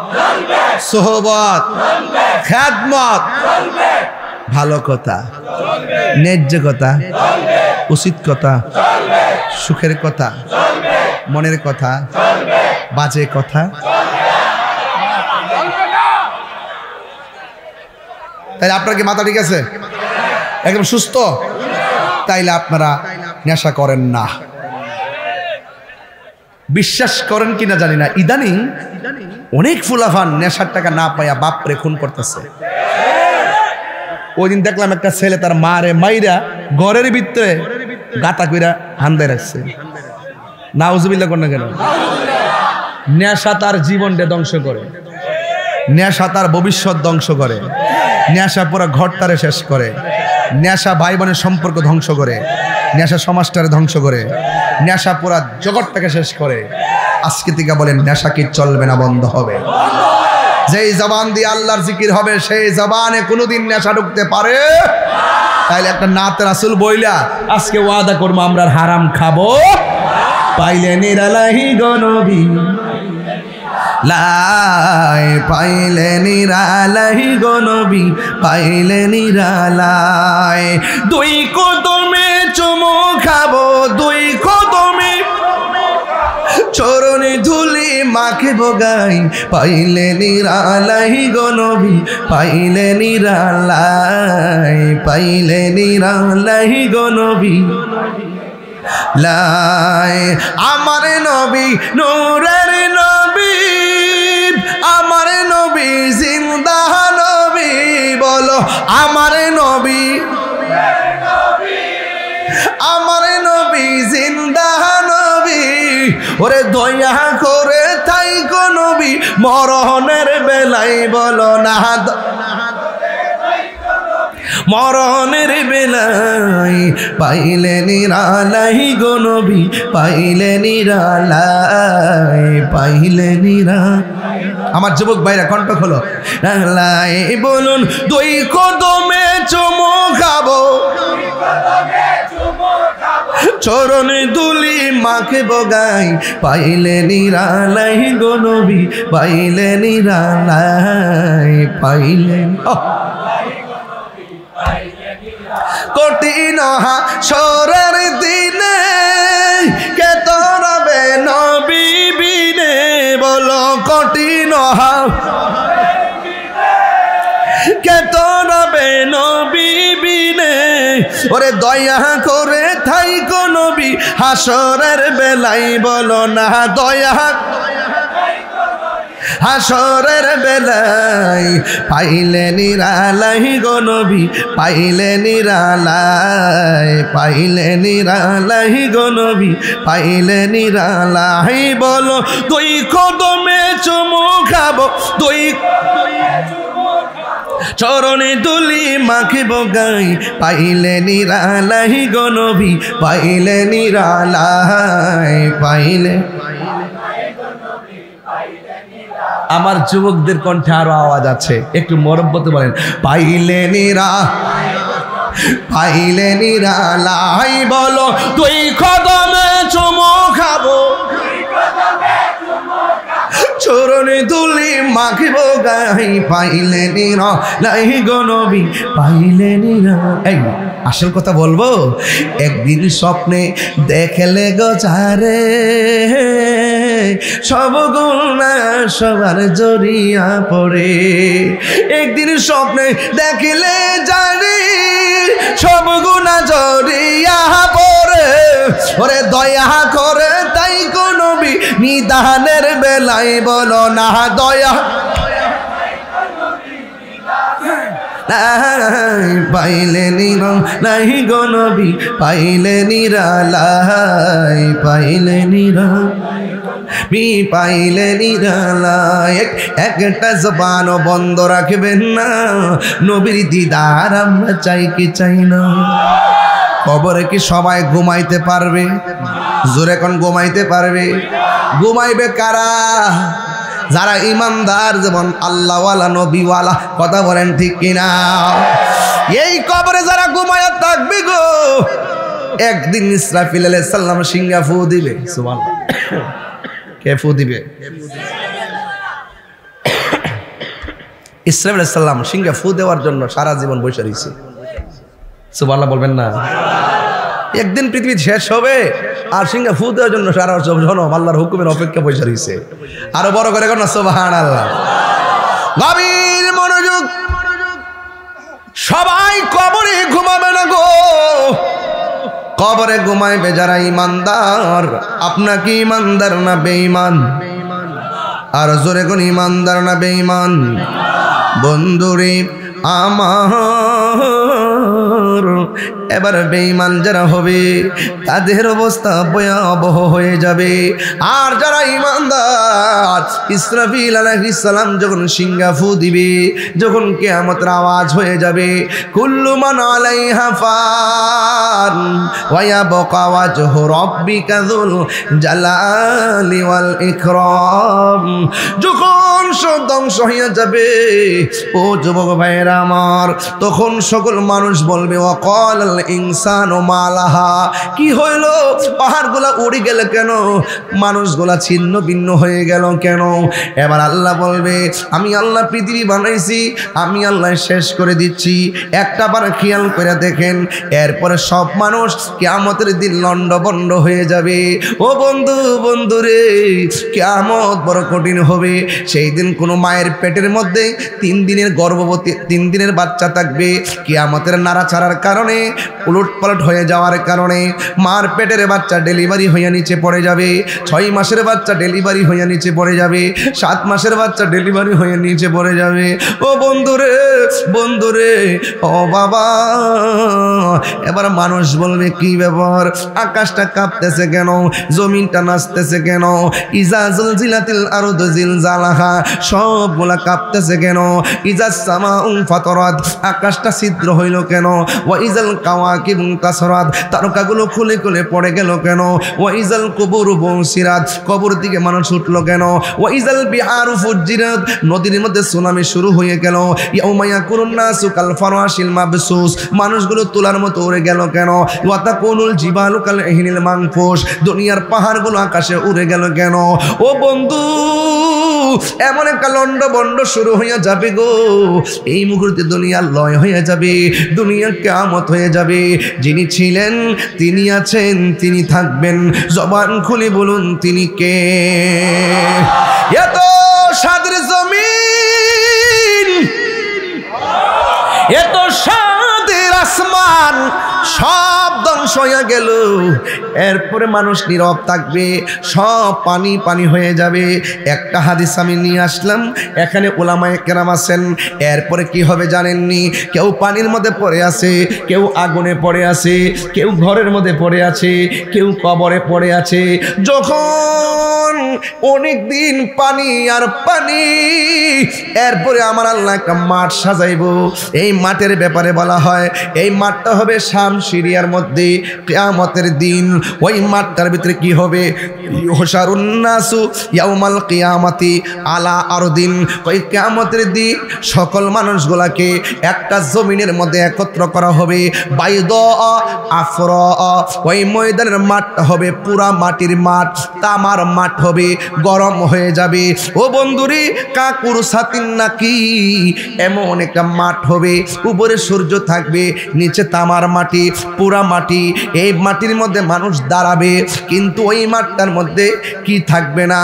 সোহবত, খেদমত, ভালো কথা, ন্যায্য কথা, উচিত কথা, সুখের কথা, মনের কথা, বাজে কথা। তাইলে আপনার কি মাথা ঠিক আছে? একদম সুস্থ? তাইলে আপনারা নেশা করেন না। বিশ্বাস করেন কিনা জানি না, ইদানিং অনেক ফুলাফান নেশার টাকা না পাইয়া বাপরে খুন করতেছে। ওই দিন দেখলাম একটা ছেলে তার মারে মাইরা ঘরের ভিতরে গাতা কইরা হান্দায় রাখছে। নাউজুবিল্লাহ কোন না কেন? নেশা তার জীবনটা ধ্বংস করে, নেশা তার ভবিষ্যৎ ধ্বংস করে, নেশা পুরা ঘরটারে শেষ করে, নেশা ভাই বোনের সম্পর্ক ধ্বংস করে, নেশা সমাজটারে ধ্বংস করে, নেশা পুরা জগৎটাকে শেষ করে। আজকে থেকে বলেন নেশা কি চলবে না বন্ধ হবে? যেই জবান দিয়ে আল্লাহর জিকির হবে সেই জবানে কোনোদিন নেশা ঢুকতে পারে? তাইলে একটা নাত রাসূল বইলা আজকে ওয়াদা করবো আমরা হারাম খাবো। পাইলে নিরালাহি গো নবী লাই, পাইলে নিরালাহি গো নবী, পাইলে নিরালাই। দুই কদমে চুমু খাবো, দুই কদমে চরণে ধুলি মাকে বগাই, পাইলে নিরালাই গো নবী, পাইলে নিরালাই, পাইলে নিরালাই গো নবী লাই। আমার নবী নূরের নবী, আমার নবী জিন্দা নবী, বলো আমার নবী, আমার নবী জিন্দা নবী। ওরে দয়া করে তাই গো নবী মরণের বেলাই বলো না, মরণের বেলাই পাইলে নিরালাই গো নবী, পাইলে নিরালাই, পাইলে নিরালাই। আমার যুবক ভাইরা কণ্ঠ খোলো, লাই বলুন দুই কদমে চুমু খাবো, চরণে দুলি মাকে বগাই পাইলে নিরালাই গো নবী পাইলে নিরালাই পাইলে কঠিন হাসরের দিনে কে তরবে নবী বিনে বলো কঠিন কে তরবে নবী বিনে ওরে দয়া করে থাইকো নবী হাসরের বেলাই বলো না দয়া হাসরের বেলাই পাইলে নিরালাই গো নবী পাইলে নিরালাই পাইলে নিরালাই গো নবী পাইলে নিরালাই বলো তুই কদমে চুমু খাবো তুই চরণে দুলি মাকে বগাই পাইলে নিরালাই গো নবী পাইলে নিরালাই পাইলে আমার যুবকদের কণ্ঠে আরো আওয়াজ আছে একটু মরব্বতে বলেন পাইলে নিরালাই বলো তুই কদমে চুমু খাবো চরণে দুলি মাকে বগাই পাইলে নিরালাই গো নবী পাইলে নিরালাই আসল কথা বলবো একদিন স্বপ্নে দেখলে গো যারে সব গুণা সবার জড়িয়া পড়ে একদিন স্বপ্নে দেখলে জানি সব গুণা জড়িয়া পড়ে ওরে দয়া করে তাই গো নবী নিদানের বেলায় বলো না দয়া পাইলে নিরালাই গো নবী পাইলে নিরালাই পাইলে নিরালাই পাইলে নিরালাই একটা জবানও বন্ধ রাখবেন না নবীর দিদার আমরা চাই কি চাই না কবরে কি সবাই ঘুমাইতে পারবে জোরে কোন ঘুমাইতে পারবে ঘুমাইবে কারা যারা ইমানদার যেমন আল্লাহওয়ালা নবীওয়ালা কথা বলেন ঠিক কিনা এই কবরে যারা ঘুমায়া থাকবে গো একদিন ইসরাফিল আলাইহিস সালাম সিংহা ফু দিবে সুবহানাল্লাহ কে ফু দিবে ইসরাফিল আলাইহিস সালাম সিংহা ফু দেওয়ার জন্য সারা জীবন বসে রইছে সুবহানাল্লাহ বলবেন না একদিন পৃথিবী শেষ হবে আর সিংহা ফু দেওয়ার জন্য সারা জনম আল্লাহর হুকুমের অপেক্ষা বসে রইছে আরো বড় করে কোন সুবহানাল্লাহ গভীর মনোযোগ সবাই কবরে ঘুমাবে না গো কবরে ঘুমাইবে যারা ইমানদার আপনাকে ইমানদার না বেঈমান আর জোরে কোন ইমানদার না বেঈমান বন্ধুরে আমার এবার বেঈমান যারা হবে তাদের অবস্থা ভয়াবহ হয়ে যাবে আর যারা ঈমানদার ইসরাফিল আলাইহিস সালাম যখন সিংহা ফু দিবে যখন কিয়ামতের আওয়াজ হয়ে যাবে কুল্লু মান আলাইহা ফান ওয়া ইয়াবকা ওয়াজহু রাব্বিকা যুল জালালি ওয়াল ইকরাম যখন সব ধ্বংস হয়ে যাবে ও যুবক ভাইরা আমার তখন সকল মানুষ বলবে ওয়াকাল আল ইনসানু মালাহা কি হইল পাহাড়গুলা উড়ে গেল কেন মানুষগুলা ছিন্ন ভিন্ন হয়ে গেল কেন এবার আল্লাহ বলবে আমি আল্লাহ পৃথিবী বানাইছি আমি আল্লাহ শেষ করে দিচ্ছি একটা বার খেয়াল করে দেখেন এরপরে সব মানুষ কিয়ামতের দিন লন্ডভন্ড হয়ে যাবে ও বন্ধু বন্ধুরে কিয়ামত বড় কঠিন হবে সেই দিন কোনো মায়ের পেটের মধ্যে 3 দিনের গর্ভবতী 3 দিনের বাচ্চা থাকবে কিয়ামতের নাড়াচাড়ার কারণে উলটপালট হয়ে যাওয়ার কারণে মার পেটের বাচ্চা ডেলিভারি হয়ে নিচে পড়ে যাবে 6 মাসের বাচ্চা ডেলিভারি হয়ে নিচে পড়ে যাবে 7 মাসের বাচ্চা ডেলিভারি হয়ে নিচে পড়ে যাবে ও বন্ধুরে বন্ধুরে ও বাবা এবার মানুষ বলবে কি ব্যাপার আকাশটা কাঁপতেছে কেন জমিনটা নাচতেছে কেন ইজা জুলজিলাতিল আরদু জিলজালাহা সবগুলা কাঁপতেছে কেন ইজা সামাউ ফাতারাত আকাশটা ছিদ্র হইল কেন ওয়া ইজাল কাওয়াকিব তাসরাত তারকাগুলো খুলে খুলে পড়ে গেল কেন ওয়া ইজাল কুবুর বুসিরাত কবর দিকে মানুষ উঠলো কেন ওয়া ইজাল বিহারু ফুজিরাত নদীর মধ্যে সুনামি শুরু হয়ে গেল ইয়াউমা ইয়াকুরুন নাসু কাল ফারাশিল মাবসুস মানুষগুলো তুলার মতো উড়ে উড়ে গেল কেন? ওয়াতাকুনুল জিবালু কাল ইহনিল মানফুস, দুনিয়ার পাহাড়গুলো আকাশে উড়ে গেল কেন? ও বন্ধু, এমন একটা লন্ডভন্ড শুরু হয়ে যাবে গো, এই মুহূর্তে দুনিয়া লয় হয়ে যাবে, দুনিয়া কিয়ামত হয়ে যাবে। যিনি ছিলেন, তিনি আছেন, তিনি থাকবেন। জবান খুলে বলুন তিনি কে? এত সাদের জমিন, এত সাদের আসমান সব ধ্বংস হয়ে গেল, এরপরে মানুষ নীরব থাকবে, সব পানি পানি হয়ে যাবে। একটা হাদিস আমি নিয়ে আসলাম, এখানে উলামায়ে কেরাম আছেন। এরপরে কি হবে জানেননি? কেউ পানির মধ্যে পড়ে আছে, কেউ আগুনে পড়ে আছে, কেউ ঘরের মধ্যে পড়ে আছে, কেউ কবরে পড়ে আছে। যখন অনেক দিন পানি আর পানি, এরপরে আমার আল্লাহ একটা মাঠ সাজাইব। এই মাঠের ব্যাপারে বলা হয়, এই মাঠটা হবে শাম সিরিয়ার মধ্যে কিয়ামতের দিন। ওই মাঠটার ভিতরে কি হবে? ইউহশারুন নাসু ইয়াউমাল কিয়ামাতি আলা আরদিন। ওই কিয়ামতের দিন সকল মানুষগুলাকে একটা জমিনের মধ্যে একত্র করা হবে। বাইদা আফরা, ওই ময়দানের মাঠটা হবে পুরা মাটির মাঠ, তামার মাঠ হবে, গরম হয়ে যাবে। ও বন্ধুরি, কাকুর সাতিন নাকি এমন একটা মাঠ হবে, উপরে সূর্য থাকবে, নিচে তামার মাটি, পুরা মাটি। এই মাটির মধ্যে মানুষ দাঁড়াবে, কিন্তু ওই মাঠটার মধ্যে কি থাকবে না?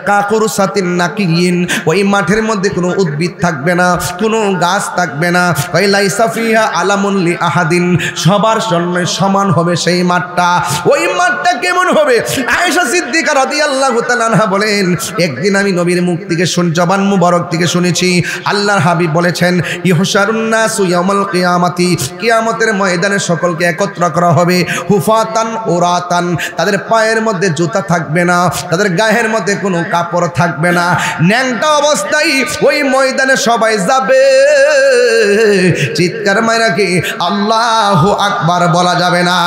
কাকুর সাতিন নাকিন, ওই মাঠের মধ্যে কোনো উদ্ভিদ থাকবে না, কোনো গাছ থাকবে না। ওই লাইসা ফিহা আলামুন লি আহাদিন, সবার জন্য সমান হবে সেই মাঠটা। ওই মাঠটা কেমন হবে? আয়েশা সিদ্দিকা রাদিয়াল্লাহু তাআলা আনহা বলেন, একদিন আমি নবীর মুখ থেকে জবান মুবারক থেকে শুনেছি, আল্লাহর হাবিব বলেছেন, ইহশারুন নাসু ইয়াউমাল কিয়ামাতি, কিয়ামতের ময়দানে সকলকে একত্র করা হবে। হুফাতান ওরাতান, তাদের পায়ের মধ্যে জুতা থাকবে না, তাদের গায়ের মধ্যে কোনো কাপড় থাকবে না, ন্যাংটা অবস্থায় ওই ময়দানে সবাই যাবে। চিৎকার মাইরা কি আল্লাহু আকবার বলা যাবে না?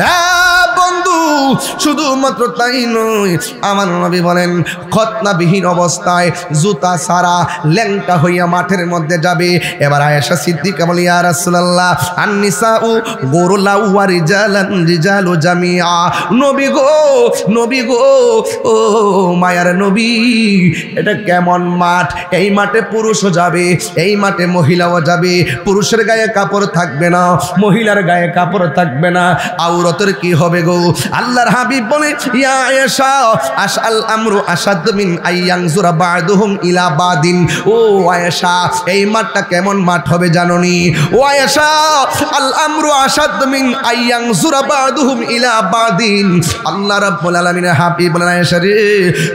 হ্যাঁ বন্ধু, শুধুমাত্র তাই নয়, আমার নবী বলেন খতনাবিহীন অবস্থায় জুতা ছাড়া ল্যাংটা হইয়া মাঠের মধ্যে যাবে। এবার আয়েশা সিদ্দিকা বলে, ইয়া রাসূলুল্লাহ, আন-নিসাউ গুরুলাউ ওয়া রিজালান রিজালু জামিআ। নবী গো, নবী গো, ও মায়ার নবী, এটা কেমন মাঠ? এই মাঠে পুরুষও যাবে, এই মাঠে মহিলাও যাবে। পুরুষের গায়ে কাপড় থাকবে না, মহিলার গায়ে কাপড় থাকবে না, আওরাতের কি হবে গো? আল্লাহর হাবিব বলে, ইয়া আয়েশা, আশআল আমরু আশাদ মিন আইয়ানজুরা বা'দুহুম ইলা বাদিন। ও আয়েশা, এই মাঠটা কেমন মাঠ হবে জানোনি? ও আয়েশা, আল আমরু আশাদ মিন আইয়ানজুরা বা'দুহুম ইলা বাদিন। আল্লাহ রাব্বুল আলামিনের হাবিব বলেন, আয়েশা রে,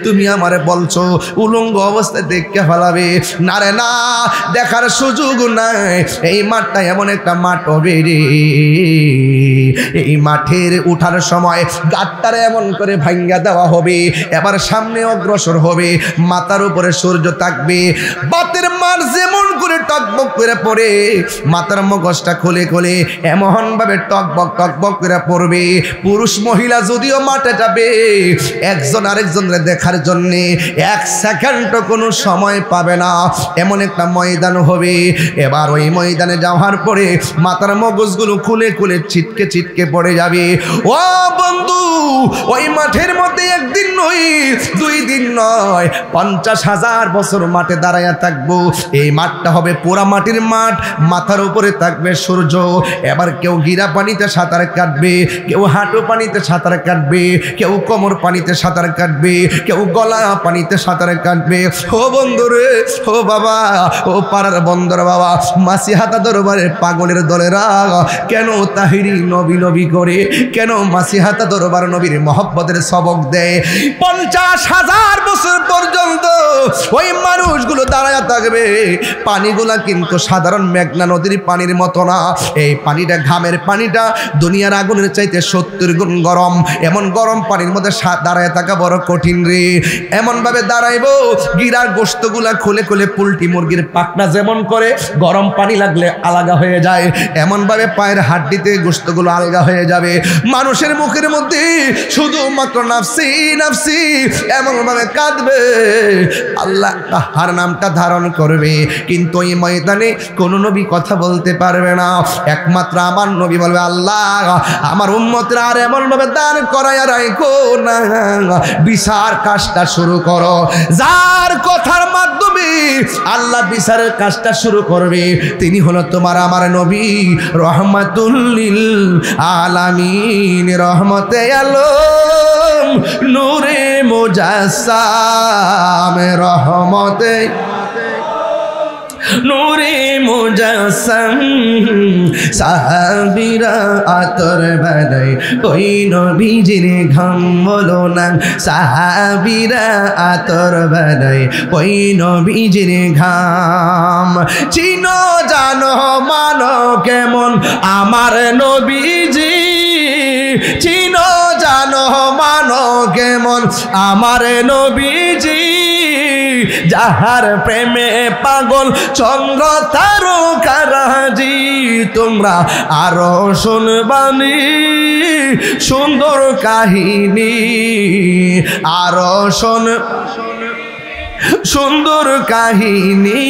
তুমি আমারে বলছো উলঙ্গ অবস্থায় দেখতে ফেলাবে? না রে না, দেখার সুযোগ নাই। এই মাঠটা এমন একটা মাঠ হবে রে, এই মাঠের উঠার সময় গাট্টারে এমন করে ভাঙ্গা দেওয়া হবে, এবার সামনে অগ্রসর হবে, মাথার উপরে সূর্য থাকবে, বাতের মার যেমন করে টকবক করে পড়ে, মাথার মগজটা খুলে খুলে এমন ভাবে টকবক টকবক করে পড়বে। পুরুষ মহিলা যদিও মাঠে যাবে, একজন আরেকজনের দেখার জন্য এক সেকেন্ডও কোনো সময় পাবে না, এমন একটা ময়দান হবে। এবার ওই ময়দানে যাওয়ার পরে মাথার মগজগুলো খুলে খুলে ছিটকে ছিটকে পড়ে যাবে। ও বন্ধু, ওই মাঠের মধ্যে একদিন নয়, 2 দিন নয়, 50,000 বছর মাঠে দাঁড়ায়া থাকবো। এই মাঠটা হবে পোড়া মাটির মাঠ, মাথার উপরে থাকবে সূর্য। এবার কেউ গিরা পানিতে সাঁতার কাটবে, কেউ হাঁটু পানিতে সাঁতার কাটবে, কেউ কোমর পানিতে সাঁতার কাটবে, কেউ গলা পানিতে সাঁতার কাটবে। ও বন্ধু রে, ও বাবা, ও পাড়ার বন্দর বাবা, মাসিহাতা দরবারের পাগলের দলেরা কেন তাহিরি নবী নবী করে, কেন মাসিহাতা দরবার নবীর মহব্বতের সবক দেয়? 50,000 বছর পর্যন্ত ওই মানুষগুলো দাঁড়ায় থাকবে। পানিগুলা কিন্তু সাধারণ মেঘনা নদীর পানির মতো না, এই পানিটা ঘামের পানিটা দুনিয়ার আগুনের চাইতে 70 গুণ গরম। এমন গরম পানির মধ্যে দাঁড়ায় থাকা বড় কঠিন রে। এমন ভাবে দাঁড়াইবো, গিরার গোশতগুলা খুলে খুলে পোল্ট্রি মুরগির পাখনা যেমন করে গরম পানি লাগলে আলাদা হয়ে যায়, এমন ভাবে পায়ের হাড্ডিতে গোশতগুলো আলগা হয়ে যাবে। মানুষের মুখের মধ্যে উম্মতি শুধুমাত্র নাফসি নাফসি এমন ভাবে কাঁদবে, আল্লাহ কাহার নামটা ধারণ করবে, কিন্তু এই ময়দানে কোন নবী কথা বলতে পারবে না। একমাত্র আমার নবী বলবে, আল্লাহ আমার উম্মতরা আর এমন ভাবে দান করাইয়া রাখো না, বিচার কাজটা শুরু করো। যার কথার মাধ্যমে আল্লাহ বিচারের কাজটা শুরু করবে তিনি হলো তোমার আমার নবী রহমাতুল লিল আলামিন, রহমতে আলম নূরে মুজাসসাম, রহমতে নূরে মুজাসসাম। সাহাবীরা আতর বানায় ওই নবীজির ঘাম বলো না, সাহাবীরা আতর বানায় ওই নবীজির ঘাম। চিনো জানো মানো কেমন আমার নবীজি, চিনো জানো মানো কেমন আমার নবীজি, যাহার প্রেমে পাগল চন্দ্র তারকারাজি। তোমরা আরো শুনবানি সুন্দর কাহিনী, আরো সুন্দর কাহিনী,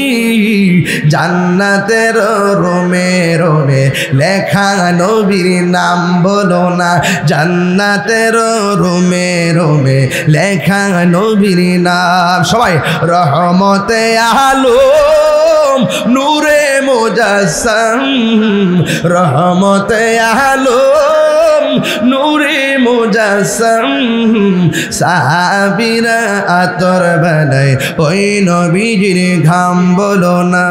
জান্নাতের রোমে রোমে লেখা নবীর নাম বলো না, জান্নাতের রোমে রোমে লেখা নবীর নাম। সবাই রহমতে আলম নূরে মুজাসসাম, রহমতে আলম নূরে মুজাসসাম। সাহাবীরা আতর বানায় ওই নবীজির ঘাম বলো না,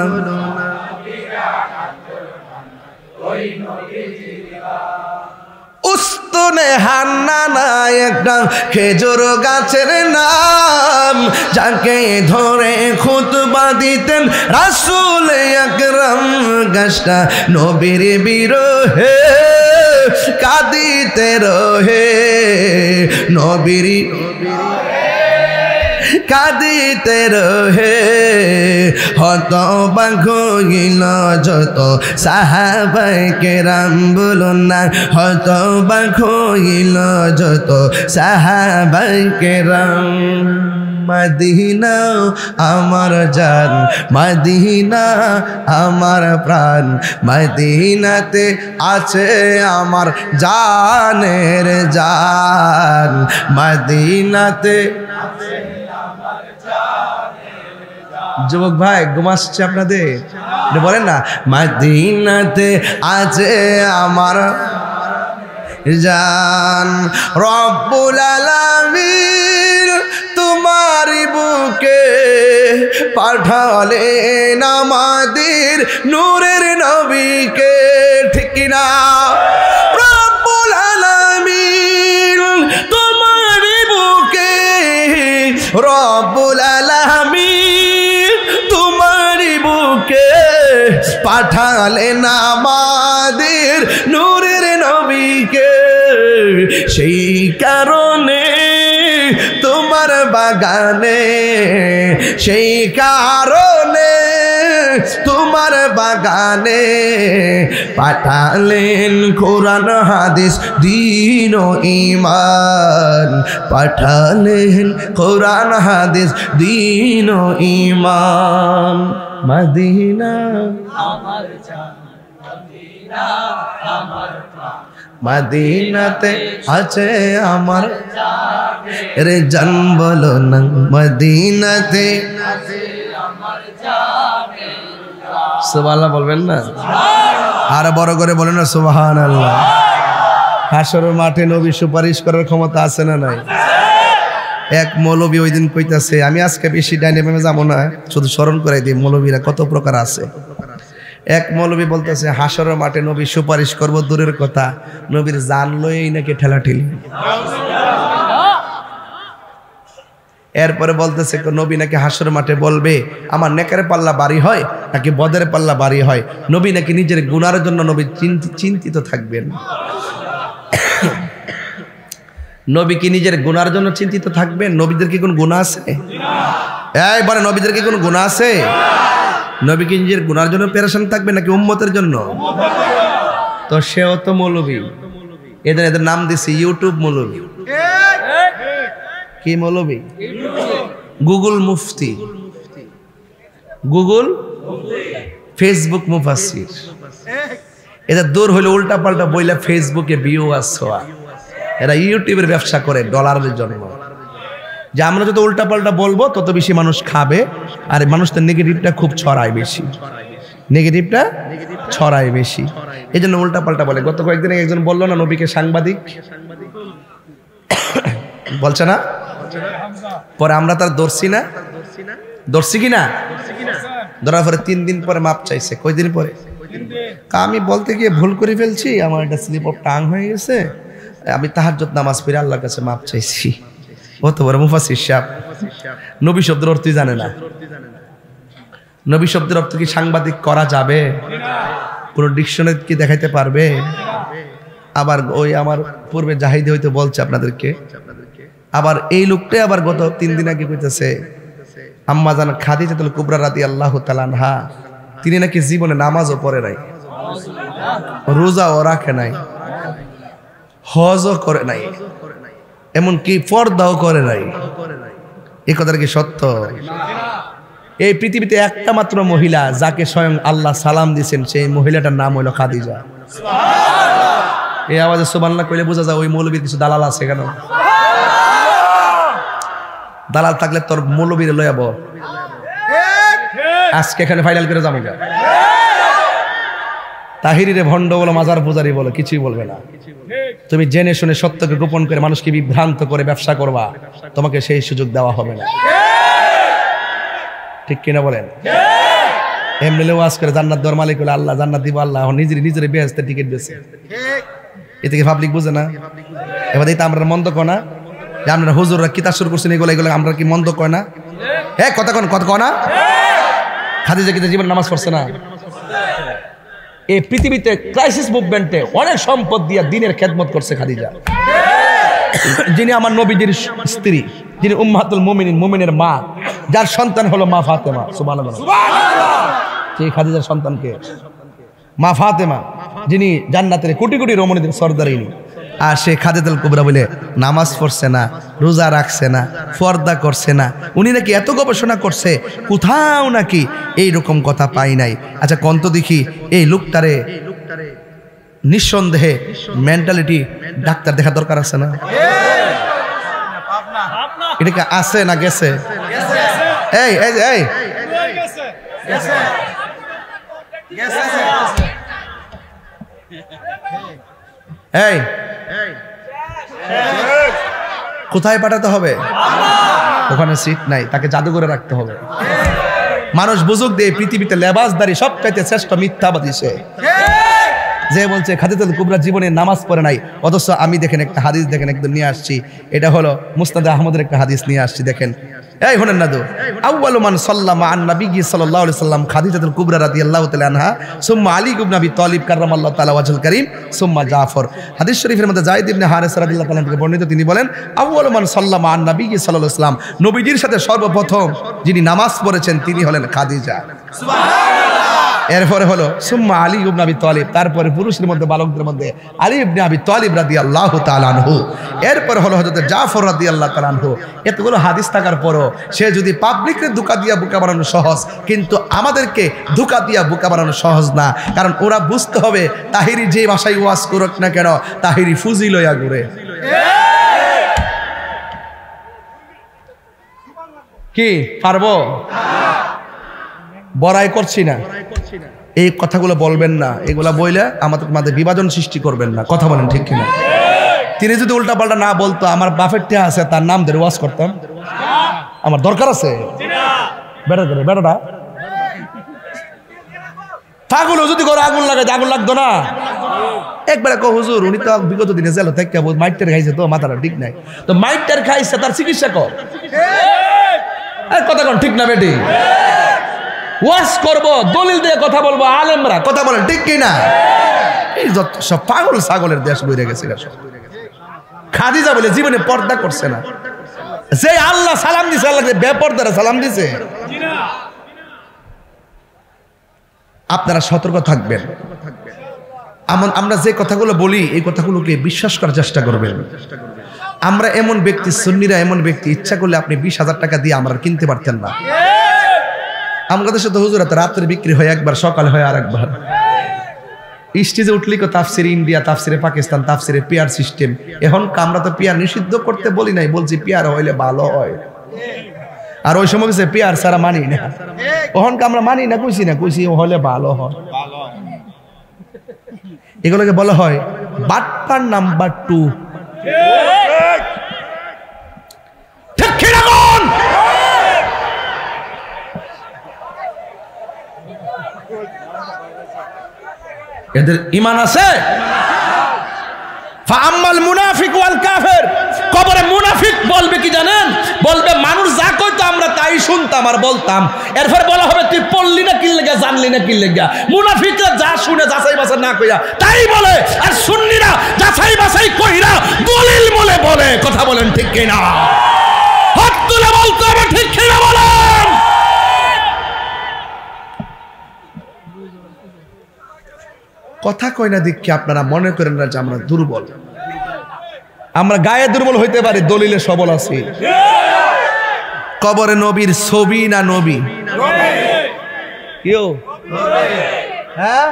উস্তুনে হান্নানা একটা খেজুর গাছের নাম, যাকে ধরে খুতবা দিতেন রাসূল আকরাম। গাছটা নবীর বিরহে কাঁদিতে রহে, নবীর কাঁদিতে রহে। হতবাক হইল যত সাহাবায়ে কেরাম বলুন না, হতবাক হইল যত সাহাবায়ে কেরাম। মদিনা আমার জান, মদিনা আমার প্রাণ, মদিনাতে আছে আমার জানের জান, মদিনাতে। যুবক ভাই ঘুমাচ্ছে আপনাদের, বলেন না মদিনাতে আছে আমার জান। রব্বুল আলামিন তোমারি বুকে পাঠালেন আমাদের নূরের নবীকে, ঠিক না? রব্বুল আলামিন তোমারি বুকে, রব্বুল আলামিন তোমারি বুকে পাঠালেন আমাদের নূরের নবীকে। সেই কারণে তোমার বাগানে, সেই কারণে তোমার বাগানে পাঠালেন কোরআন হাদিস দ্বীন ও ঈমান, পাঠালেন কোরআন হাদিস দ্বীন ও ঈমান। মদিনা আমার জান, মদিনা আমার প্রাণ, মদিনাতে আছে আমার রে জান বলো না, মদিনাতে সুবহানাল্লাহ বলবেন না, আর বড় করে বলেন না সুবহানাল্লাহ। হাসরের মাঠে নবী সুপারিশ করার ক্ষমতা আছে না নাই? এক মৌলবী ওই দিন কইতাছে, আমি আজকে বেশি ডাইনে বামে যাবো না, শুধু স্মরণ করাই দিই মৌলবীরা কত প্রকার আছে। এক মৌলবী বলতেছে হাসরের মাঠে নবী সুপারিশ করব দূরের কথা, নবীর জান লয়েই নাকি ঠেলাঠেলি। এরপরে বলতেছে নবী নাকি হাসরের মাঠে বলবে আমার নেকের পাল্লা বাড়ি হয় নাকি বদের পাল্লা বাড়ি হয়, নবী নাকি নিজের গুনার জন্য নবী চিন্তিত থাকবেন। নবী কি নিজের গুনার জন্য চিন্তিত থাকবেন? নবীদের কি কোন গুনাহ আছে? এই বলে নবীদের কি কোন গুনাহ আছে? নবী কি নিজের গুনার জন্য পেরেশান থাকবে নাকি উম্মতের জন্য? তো সেও তো মৌলবী, এদের নাম দিছি ইউটিউব মৌলবী। কি মৌলবী? গুগল মুফতি, গুগল ফেসবুক মুফাসসির। এদের দূর হইলে উল্টা পাল্টা বইলা ফেসবুকে ভিউ আসছোয়া। এরা ইউটিউবের ব্যবসা করে ডলারের জন্য, যে আমরা যত উল্টা পাল্টা বলবো তত বেশি মানুষ খাবে, আর মানুষ তো নেগেটিভটা খুব ছড়ায় বেশি, নেগেটিভটা ছড়ায় বেশি, এই জন্য উল্টা পাল্টা বলে। গত কয়েকদিন একজন বললো না নবীকে সাংবাদিক বলছে না, পরে আমরা তার দর্শি না, দর্শি কিনা, ধরার পরে 3 দিন পরে মাপ চাইছে। কয়দিন পরে? আমি বলতে গিয়ে ভুল করে ফেলছি, আমার একটা স্লিপ অফ টাং হয়ে গেছে, আমি তাহাজ্জুদ নামাজ পড়ে আল্লাহর কাছে মাপ চাইছি। কত বড় মুফাসসির সাহেব। নবী শব্দের অর্থই জানে না। নবী শব্দের অর্থ কি সাংবাদিক করা যাবে? কোন ডিকশনারি কি দেখাইতে পারবে? আবার ওই আমার পূর্বে জাহিদি হইতে বলছে আপনাদেরকে, আবার এই লোকটাই আবার গত 3 দিন আগে কইতেছে আম্মা জান খাদিজাতুল কুবরা রাদিয়াল্লাহু তাআলা আনহা তিনি নাকি জীবনে নামাজও পড়ে নাই, রোজাও রাখে নাই, হজও করে নাই, এমনকি পর্দাও করে নাই। এই কথাটা কি সত্য? এই পৃথিবীতে একটা মাত্র মহিলা যাকে স্বয়ং আল্লাহ সালাম দিয়েছেন, সেই মহিলাটার নাম হলো খাদিজা। এই আওয়াজে সুবহানাল্লাহ কইলে বোঝা যায় ওই মৌলবীর কিছু দালাল আছে। কেন দালাল থাকলে তোর মৌলবীরে লয়াব আজকে এখানে ফাইনাল করে যাবো। তাহিরিরে ভণ্ড বলো, মাজার পূজারি বলো, কিছুই বলবে না। তুমি জেনে শুনে সত্যকে গোপন করে মানুষকে বিভ্রান্ত করে ব্যবসা করবা, তোমাকে সেই সুযোগ দেওয়া হবে না। ঠিক কিনা বলেন? এমনি ওয়াজ করে জান্নাত দেওয়ার মালিক হলো আল্লাহ, জান্নাত দিব আল্লাহ, নিজের বেহেশতের টিকিট দিয়েছে। এ থেকে পাবলিক বুঝে না। এবার এই তো আমরা মন্দ কয় না যে আপনারা হুজুররা কিতাব শুরু করছেন, এগুলো আমরা কি মন্দ কয় না? হ্যাঁ, কথা কয় না? খাদিজা কিন্তু জীবন নামাজ পড়ছে না। এই পৃথিবীতে ক্রাইসিস মুভমেন্টে অনেক সম্পদ দিয়ে দিনের খেদমত করছে খাদিজা, যিনি আমার নবীজির স্ত্রী, যিনি উম্মাহাতুল মুমিনিন, মুমিনের মা, যার সন্তান হলো মা ফাতেমা। সুবহানাল্লাহ। সেই খাদিজার সন্তানকে মা ফাতেমা, যিনি জান্নাতের কোটি কোটি রমণীদের সর্দারিনী, আর সে খাদিজাতুল কুবরা বলে নামাজ পড়ছে না, রোজা রাখছে না, পর্দা করছে না। উনি নাকি এত গবেষণা করছে, কোথাও নাকি এইরকম কথা পাই নাই। আচ্ছা কন্ত দেখি এই লোকটারে নিঃসন্দেহে মেন্টালিটি ডাক্তার দেখা দরকার আছে না? এটা কি আছে না গেছে? এই এই এই এই কোথায় পাঠাতে হবে? ওখানে সিট নাই, তাকে জাদুঘরে রাখতে হবে। মানুষ বুঝুক দিয়ে পৃথিবীতে লেবাসদারি সবচাইতে শ্রেষ্ঠ মিথ্যাবাদী সে, যে বলছে খাদিজাতুল কুবরা জীবনে নামাজ পড়ে নাই। অথচ আমি দেখেন একটা হাদিস দেখেন একদম নিয়ে আসছি, এটা হলো মুসনাদে আহমদের একটা হাদিস নিয়ে আসছি। দেখেন, এই হলেন না তো আউয়ালু মান সাল্লামা আন নবী সাল্লাল্লাহু আলাইহি সাল্লাম খাদিজাতুল কুবরা রাদিয়াল্লাহু তাআলা আনহা সুম্মা আলী ইবনে আবি তালিব কাররামাল্লাহু তাআলা ওয়াজহুল কারীম সুম্মা জাফর। হাদিস শরীফের মধ্যে যায়েদ ইবনে হারিস রাদিয়াল্লাহু তাআলা থেকে বর্ণিত, তিনি বলেন আউয়ালু মান সাল্লামা আন নবী সাল্লাল্লাহু আলাইহি সাল্লাম, নবীজির সাথে সর্বপ্রথম যিনি নামাজ পড়েছেন তিনি হলেন খাদিজা। সুবহানাল্লাহ। এরপরে হলো সুম্মা আলী ইবনে আবি তালিব, তারপরে পুরুষের মধ্যে বালকদের মধ্যে আলী ইবনে আবি তালিব রাদিয়াল্লাহু তাআলা আনহু, এরপর হলো হযরত জাফর রাদিয়াল্লাহু তাআলা আনহু। এতগুলো হাদিস থাকার পরও সে যদি পাবলিককে ধোঁকা দিয়া বোকা বানানো সহজ, কিন্তু আমাদেরকে ধোঁকা দিয়া বোকা বানানো সহজ না। কারণ ওরা বুঝতে হবে তাহিরি যে ভাষায় ওয়াজ করুক না কেন, তাহিরি ফুজি লইয়া ঘুরে। কি পারবো? বড়াই করছি না, এই কথাগুলো বলবেন না, এগুলা বইলে আমাদের মাঝে বিভাজন সৃষ্টি করবেন না। কথা বলেন ঠিক কিনা? তিনি যদি উল্টা পাল্টা না বলতো, আমার বাপের টিয়া আছে তার নাম ধরে ওয়াজ করতাম, আমার দরকার আছে? বেটা করে বেটাটা পাগল যদি করে আগুন লাগাই, আগুন লাগতো না? একবার কো হুজুর উনি তো বিগত দিনে জেল থেকে মাইটার খাইছে, তো মাথাটা ঠিক নাই, তো মাইটার খাইছে তার চিকিৎসা কর। কথা কোন ঠিক না বেটি? ওয়াজ করব, দলিল দিয়ে কথা বলবো, আলেমরা কথা বলেন ঠিক কিনা? এই যত সব পাগল ছাগলের দেশ বইরে গেছে। খাদিজা বলে জীবনে পর্দা করছে না, যে আল্লাহ সালাম দিছে, আল্লাহ বেপর্দারা সালাম দিছে। আপনারা সতর্ক থাকবেন। আমরা যে কথাগুলো বলি এই কথাগুলোকে বিশ্বাস করার চেষ্টা করবেন। আমরা এমন ব্যক্তি, সুন্নিরা এমন ব্যক্তি, ইচ্ছা করলে আপনি 20,000 টাকা দিয়ে আমরা কিনতে পারতেন না। আমাদের দেশে তো হুজুরাতে রাত্রে বিক্রি হয় একবার, সকালে হয় আর একবার। স্টেজে উঠলি কো তাফসিরে ইন্ডিয়া, তাফসিরে পাকিস্তান, তাফসিরে পিয়ার সিস্টেম। এখন আমরা তো পিয়ার নিষিদ্ধ করতে বলি নাই, বলছি পিয়ার হইলে ভালো হয়। আর ওই সময় গেছে পিয়ার ছাড়া মানি না, ওখান আমরা মানি না, কইছি হলে ভালো হয়। এগুলোকে বলা হয় বাটপার নাম্বার 2। এদের ঈমান আছে? ফাআম্মাল মুনাফিক ওয়াল কাফির, কবরে মুনাফিক বলবে কি জানেন? বলবে মানুষ যা কইতো আমরা তাই শুনতাম আর বলতাম। এরপর বলা হবে তুই পড়লি না কি লাগা, জানলি না কি লাগা। মুনাফিকরা যা শুনে যাচাই বাছাই না কইরা তাই বলে, আর সুন্নিরা যাচাই বাছাই কইরা দলিল বলে বলে। কথা বলেন ঠিক কি না? হাত তুলে বলতে হবে ঠিক কি না বলেন। কথা কই না দেখি আপনারা মনে করেন না যে আমরা দুর্বল। আমরা গায়ে দুর্বল হইতে পারি, দলিলে সবল আছি। কবরে নবীর ছবি না নবী? হ্যাঁ,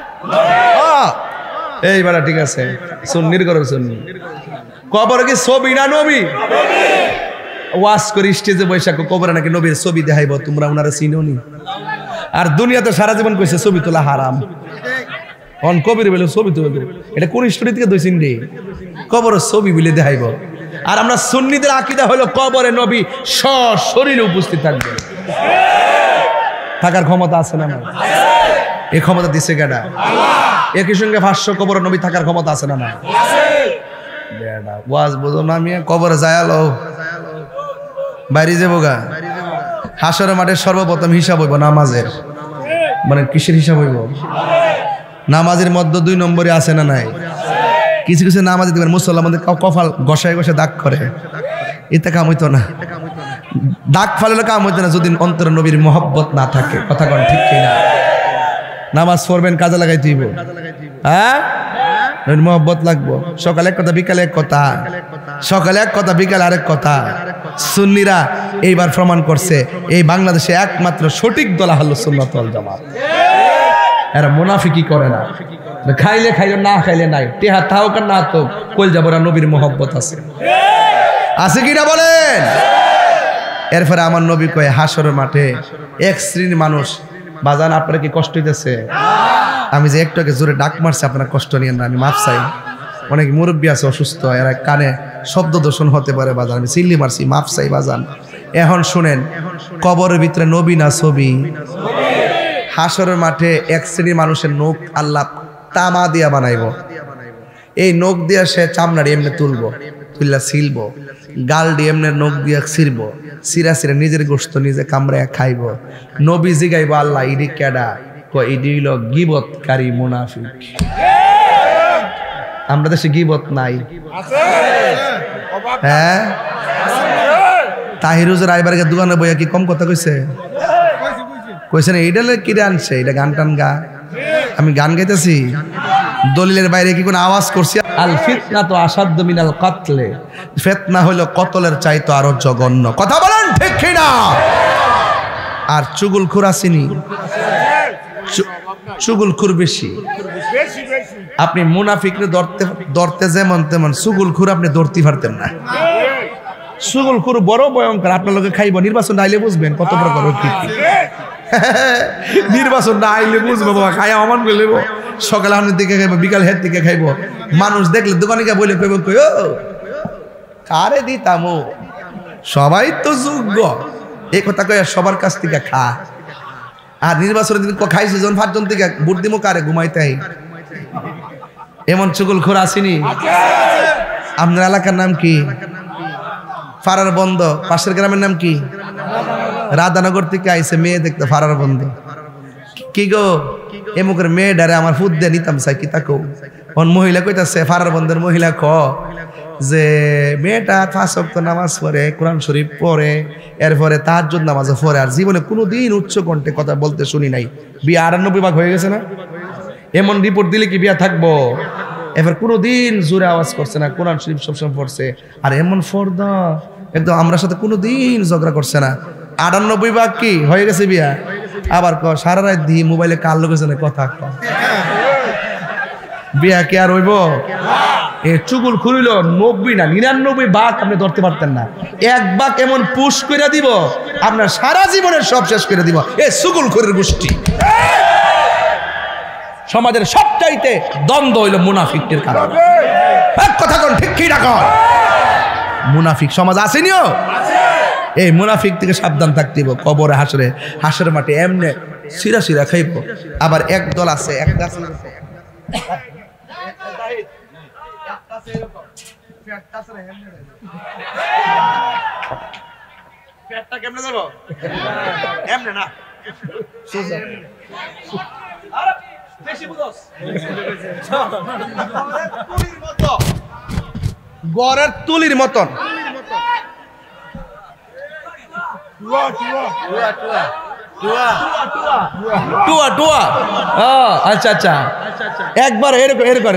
এই বেলা ঠিক আছে, সুন্নির ঘরের সুন্নি। কবরে কি ছবি না নবী? ওয়াজ করি স্টেজে বৈশাখ, কবরে নাকি নবীর ছবি দেখাইব, তোমরা ওনারা চিনোনি। আর দুনিয়াতে সারা জীবন কইছে ছবি তোলা হারাম। অন কবির বলে ছবি তুলে, এটা কোন স্টোরি থেকে দইছেন রে? কবরের ছবি বলে দেখাইব। আর আমরা সুন্নিদের আকীদা হলো কবরে নবী সশরীরে উপস্থিত থাকবে। থাকার ক্ষমতা আছে না? এই ক্ষমতা দিছে কেডা? একই সঙ্গে 500 কবরে নবী থাকার ক্ষমতা আছে না? ওয়াজ বুঝো না, আমি কবরে যায়ালো বাইরে যাবো গা। হাসরের মাঠে সর্বপ্রথম হিসাব হইব নামাজের। মানে কিসের হিসাব হইব? নামাজের মধ্যে 2 নম্বরে আছে না নাই? কিছু কিছু নামাজে দেখবেন মুসল্লার মধ্যে কপাল ঘষায় ঘষে দাগ করে, এতে কাম হইতো না। দাগ ফালে কাম হইতো না যদি অন্তরে নবীর মহব্বত না থাকে। কথা কন ঠিক কিনা? নামাজ পড়বেন, কাজে লাগাই দিব। হ্যাঁ, নবীর মহব্বত লাগবো। সকালে এক কথা, বিকালে এক কথা। সকালে এক কথা, বিকালে আরেক কথা। সুন্নিরা এইবার প্রমাণ করছে এই বাংলাদেশে একমাত্র সঠিক দল আহলুস সুন্নাত ওয়াল জামাত। এরা মুনাফিকি করে না, খাইলে খাইলে না খাইলে নাই, টেহা থাক আর না থাক, কইল যাবরা নবীর মহব্বত আছে। আছে কিনা বলেন? এরপরে আমার নবী কয় হাসরের মাঠে এক শ্রেণীর মানুষ, বাজান আপনারা কি কষ্ট হইতেছে? আমি যে একটু আগে জোরে ডাক মারছি, আপনারা কষ্ট নিয়েন না, আমি মাফ চাই। অনেক মুরব্বী আছে অসুস্থ, এরা কানে শব্দ দূষণ হতে পারে বাজান, আমি চিল্লি মারছি, মাফ চাই বাজান। এখন শুনেন, কবরের ভিতরে নবী না ছবি? হাসরের মাঠে এক শ্রেণীর মানুষের নখ আল্লাহ তামা দিয়া বানাইব। এই নখ দিয়া সে চামড়াড়ি এমনি তুলবো, তুললা ছিলব, গাল দিয়ে এমনি নখ দিয়া ছিড়ব, সিরা সিরা নিজের গোস্ত নিজে কামড়ায় খাইব। নবী জিগাইব আল্লাহ ইডি কেডা? ইডি হইল গিবতকারী মুনাফিক। আমরা দেশে গিবত নাই? হ্যাঁ, তাহিরুজের আইবারকে দোকানে বইয়া কি কম কথা কইছে? কইছে না এইটা কিরে আনছে, এটা গান টান গা। আমি গান গাইতেছি, দলিলের বাইরে কি কোনো আওয়াজ করছি? আল ফিতনা তো আসাদ্দু মিনাল কাতলে, ফিতনা হলো কতলের চাইতো আরো জঘন্য। কথা বলেন ঠিক কি না? আর চুগলখুর আসেনি? চুগলখুর বেশি। আপনি মুনাফিকরে ধরতে যেমন তেমন চুগলখুর আপনি ধরতে পারতেন না। চুগলখুর বড় ভয়ঙ্কর। আপনার লোকে খাইব, নির্বাচন আইলে বুঝবেন কত প্রকার। নির্বাচন না আইলে বুঝবো বাবা, খাই অমান করে লেব। সকালে হানের দিকে খাইব, বিকাল হের দিকে খাইব। মানুষ দেখলে দোকানে গিয়ে বলে কইব, কই ও কারে দিতাম, সবাই তো যোগ্য। এই কথা কই সবার কাছ থেকে খা। আর নির্বাচনের দিন খাইছে যখন 5 জন থেকে ভোট দিমো কারে, ঘুমাইতে। এমন চুগলখোর আসেনি? আপনার এলাকার নাম কি? ফারার বন্ধ। পাশের গ্রামের নাম কি? রাধানগর থেকে আইসে মেয়ে দেখতে, ফারার বন্ধ। কি গো এমুকের মেয়ে ডারে আমার ফুট দিয়ে নিতাম চাই কি তাকো। মহিলা কইতাছে, ফারার বন্ধের মহিলা ক যে মেয়েটা 5 ওয়াক্ত নামাজ পড়ে, কোরআন শরীফ পড়ে, এরপরে তাহাজ্জুদ নামাজও পড়ে, আর জীবনে কোনোদিন উচ্চ কণ্ঠে কথা বলতে শুনি নাই। বিয়ে 98 ভাগ হয়ে গেছে না? এমন রিপোর্ট দিলে কি বিয়া থাকবো? এবার কোনোদিন জোরে আওয়াজ করছে না, কোরআন শরীফ সবসময় পড়ছে, আর এমন ফর্দা একদম আমরা সাথে কোনোদিন ঝগড়া করছে না। 98 ভাগ কি হয়ে গেছে বিয়া, আবার সারা রাত দিয়ে মোবাইলে কার লোকেছে না কথা বিয়া কি আর হইব? এ চুকুল খুলিল 90 না 99 ভাগ আপনি ধরতে পারতেন না, এক ভাগ এমন পুশ করে দিব আপনার সারা জীবনের সব শেষ করে দিব। এ চুকুল খুরির গোষ্ঠী সমাজের সবচাইতে দ্বন্দ্ব হইল মুনাফিকদের কারণে। এক কথা কোন ঠিক কি না কর? মুনাফিক সমাজ আসেনিও, এই মুনাফিক থেকে সাবধান থাকতে হবে। কবরে হাসরের মাঠে এমনে সিরা সিরা খাইব। আবার এক দল আছে, একটা আছে কেমনে যাব এমনে না গড়ের তুলির মতন আচ্ছা আচ্ছা একবার এরকম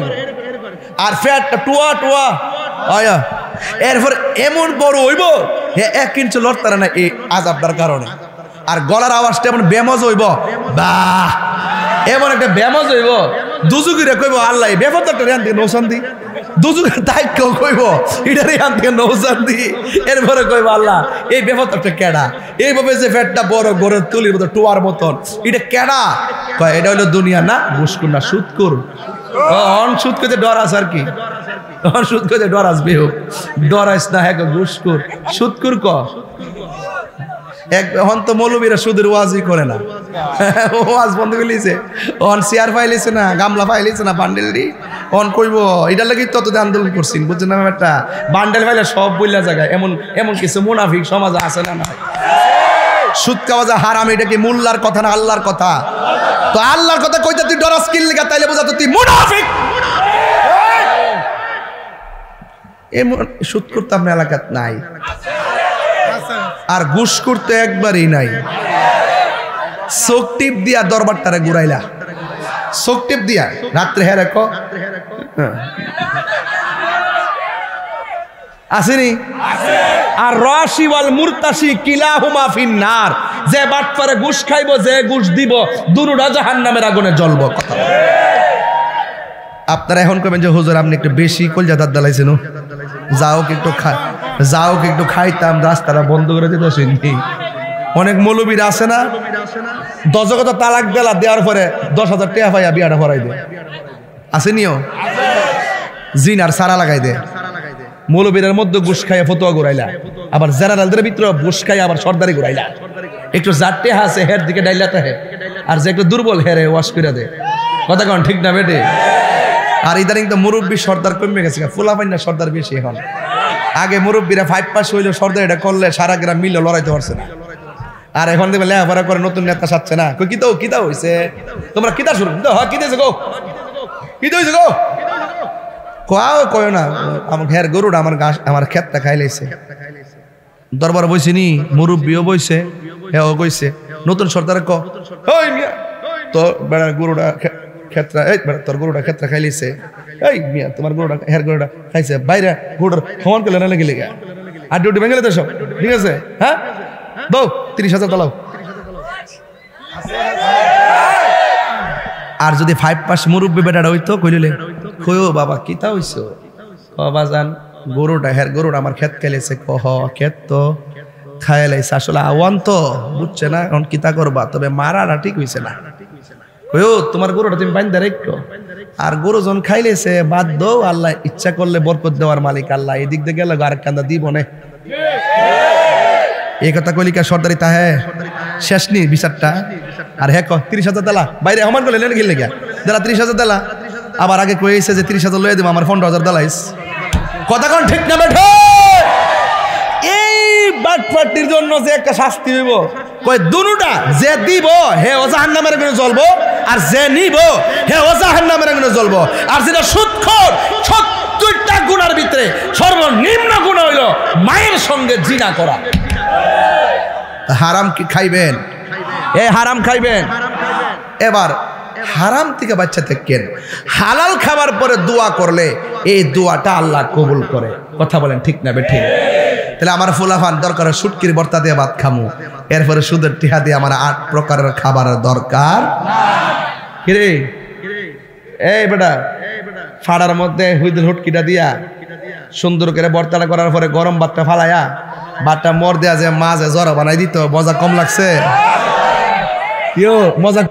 আর ফ্যাটটা টুয়া টুয়া আয়া এরপর এমন বড় হইব 1 ইঞ্চি লড়তারা না এই আযাবটার কারণে। আর গলার আওয়াজটা এমন বেমজ হইব, বাহ এমন একটা বেমজ হইব দুজুকিরে কইব আল্লাহ বেফতটা রেন দিয়ে নৌশান্তি, দুজুকের তাই কেউ কইব এটা রেন থেকে নৌশান্তি, এরপরে কইব আল্লাহ এই বেফতটা কেডা, এইভাবে যে ফ্যাটটা বড় গড়ের তুলির মতো টুয়ার মতন এটা কেডা? কয় এটা হইলো দুনিয়া না ঘুষখোর না সুদখোর। অন সুদ করতে ডর আস আর কি, অন সুদ করতে ডর আসবে, ডরাইস না হ্যাঁ ঘুষখোর সুদখোর ক। এখন তো মৌলবীরা সুদের ওয়াজই করে না, ওয়াজ বন্ধ করে লিছে, অন চেয়ার পাইলিছে না, গামলা পাইলিছে না, বান্ডেল দি অন কইব এটার লাগি তত আন্দোলন করছি বুঝছেন না একটা বান্ডেল পাইলে সব বইলা জায়গায়। এমন কিছু মুনাফিক সমাজ আছে না নাই? সুদ খাওয়া যা হারাম, এটা কি মোল্লার কথা না আল্লাহর কথা? তো আল্লাহর কথা কইতে তুই ডরাস কিল লিগা, তাইলে বোঝা তো তুই মুনাফিক। এমন সুদ করতে আপনার এলাকাত নাই, আর ঘুষ করতে একবারই নাই। চোখ টিপ দিয়া দরবারটারে ঘুরাইলা, চোখ টিপ দিয়া রাত্রে হ্যাঁ রেখো আসেনি। আর রাশি ওয়াল মুরতাশি কিলাহুমা ফিন্নার, যে বাটপারে ঘুষ খাইব যে ঘুষ দিব দুনুটা জাহান্নামের আগুনে জ্বলবো। কথা আপনারা এখন কবেন যে হুজুর আপনি একটু বেশি কলজাদার দালাইছেন, যাও একটু খাইতাম, রাস্তাটা বন্ধ করে দিতে শুনি। অনেক মৌলবীর আছে না দশগত তালাক দেলা দেওয়ার পরে 10,000 টাকা পাইয়া বিয়াটা ভরাই দে, আসেনিও জিন আর সারা লাগাই দে। মৌলবীরের মধ্যে ঘুষ খাইয়া ফতোয়া ঘুরাইলা, আবার জেনারেলদের ভিতরে ঘুষ খাইয়া আবার সর্দারি ঘুরাইলা। একটু জাটে হাসে হের দিকে ডাইলাতে হে, আর যে একটু দুর্বল হেরে ওয়াশ করে দে। কথা কন ঠিক না বেটে? আর ইদানিং তো মুরব্বী সর্দার কমে গেছে, ফুলা পাইনা সর্দার বেশি এখন। আগে মুরব্বীরা 5 পাস হইলে সর্দার এটা করলে সারা গ্রাম মিলে লড়াইতে পারছে না, আর এখন দেখবে লেখাপড়া করে নতুন নেতা সাচ্ছে না। কই কিতা হইছে তোমরা কিতা শুরু কিতেছে গো, কিতা হইছে গো কয় না আমার ঘের গরুটা আমার ক্ষেতটা খাই লাইছে। দরবার বইছিনি মুরব্বীও বইছে, হ্যাঁ ও কইছে নতুন সর্দার ক ওই মিয়া তো বেড়া গরুটা ক্ষেত্রা, এই তোর গরুটা ক্ষেত্রা খাই লাইছে, এই মিয়া তোমার গরুটা হের গরুটা খাইছে, বাইরে গরুটার সমান করলে না লেগে লেগে আর ডিউটি ভেঙে তো সব ঠিক আছে। হ্যাঁ বউ 30,000 দাও। আর যদি 5 পাস মুরব্বী বেটাটা হইতো কইলে কইও বাবা কিতা হইছো, বাবা জান গরুটা হের গরুটা আমার ক্ষেত খাইলেছে, কহ ক্ষেত তো খাই লাইছে, আসলে আওয়ান তো বুঝছে না এখন কিতা করবা, তবে মারাটা ঠিক হইছে না। কইও তোমার গরুটা তুমি বাইন্দা রাখো, আর গরু যখন খাইলেছে বাদ দাও, আল্লাহ ইচ্ছা করলে বরকত দেওয়ার মালিক আল্লাহ, এদিক দিয়ে গেলে আরেক কান্দা দিব না। এই কথা কলিকা সর্দারি তাহে শেষ নি বিচারটা। আর হ্যাঁ 30,000 দিলা বাইরে আমার বলে লেন গেলে গিয়া দিলা 30,000 দিলা, আবার আগে কইছে যে 30,000 লয়ে দিব, আমার 15,000 দিলাইস। কথা কোন ঠিক না বেঠো? এই বাটপাটির জন্য যে একটা শাস্তি হইব, কই দুনুটা যে দিব হে ও জাহান্নামের আগুনে জ্বলবো, আর যে নিব হে ও জাহান্নামের আগুনে জ্বলবো। আর যেটা সুদখোর 70টা গুনার ভিতরে সর্বনিম্ন গুণ হইল মায়ের সঙ্গে জিনা করা। হারাম কি খাইবেন? এই হারাম খাইবেন। এবার হারাম থেকে বাচ্চা থাকেন। হালাল খাবার পরে দোয়া করলে এই দোয়াটা আল্লাহ কবুল করে। কথা বলেন ঠিক না বে ঠিক? তাহলে আমার ফুলাফান দরকার শুটকির ভর্তা দিয়ে ভাত খামু, এরপরে সুদের টিহা দিয়ে আমার 8 প্রকারের খাবারের দরকার কিরে। এই বেটা ফাড়ার মধ্যে হুইদের হুটকিটা দিয়া সুন্দর করে ভর্তাটা করার পরে গরম ভাতটা ফালাইয়া ভাতটা মর দেয়া যে মাঝে জড়ো বানাই দিত, মজা কম লাগছে? মজা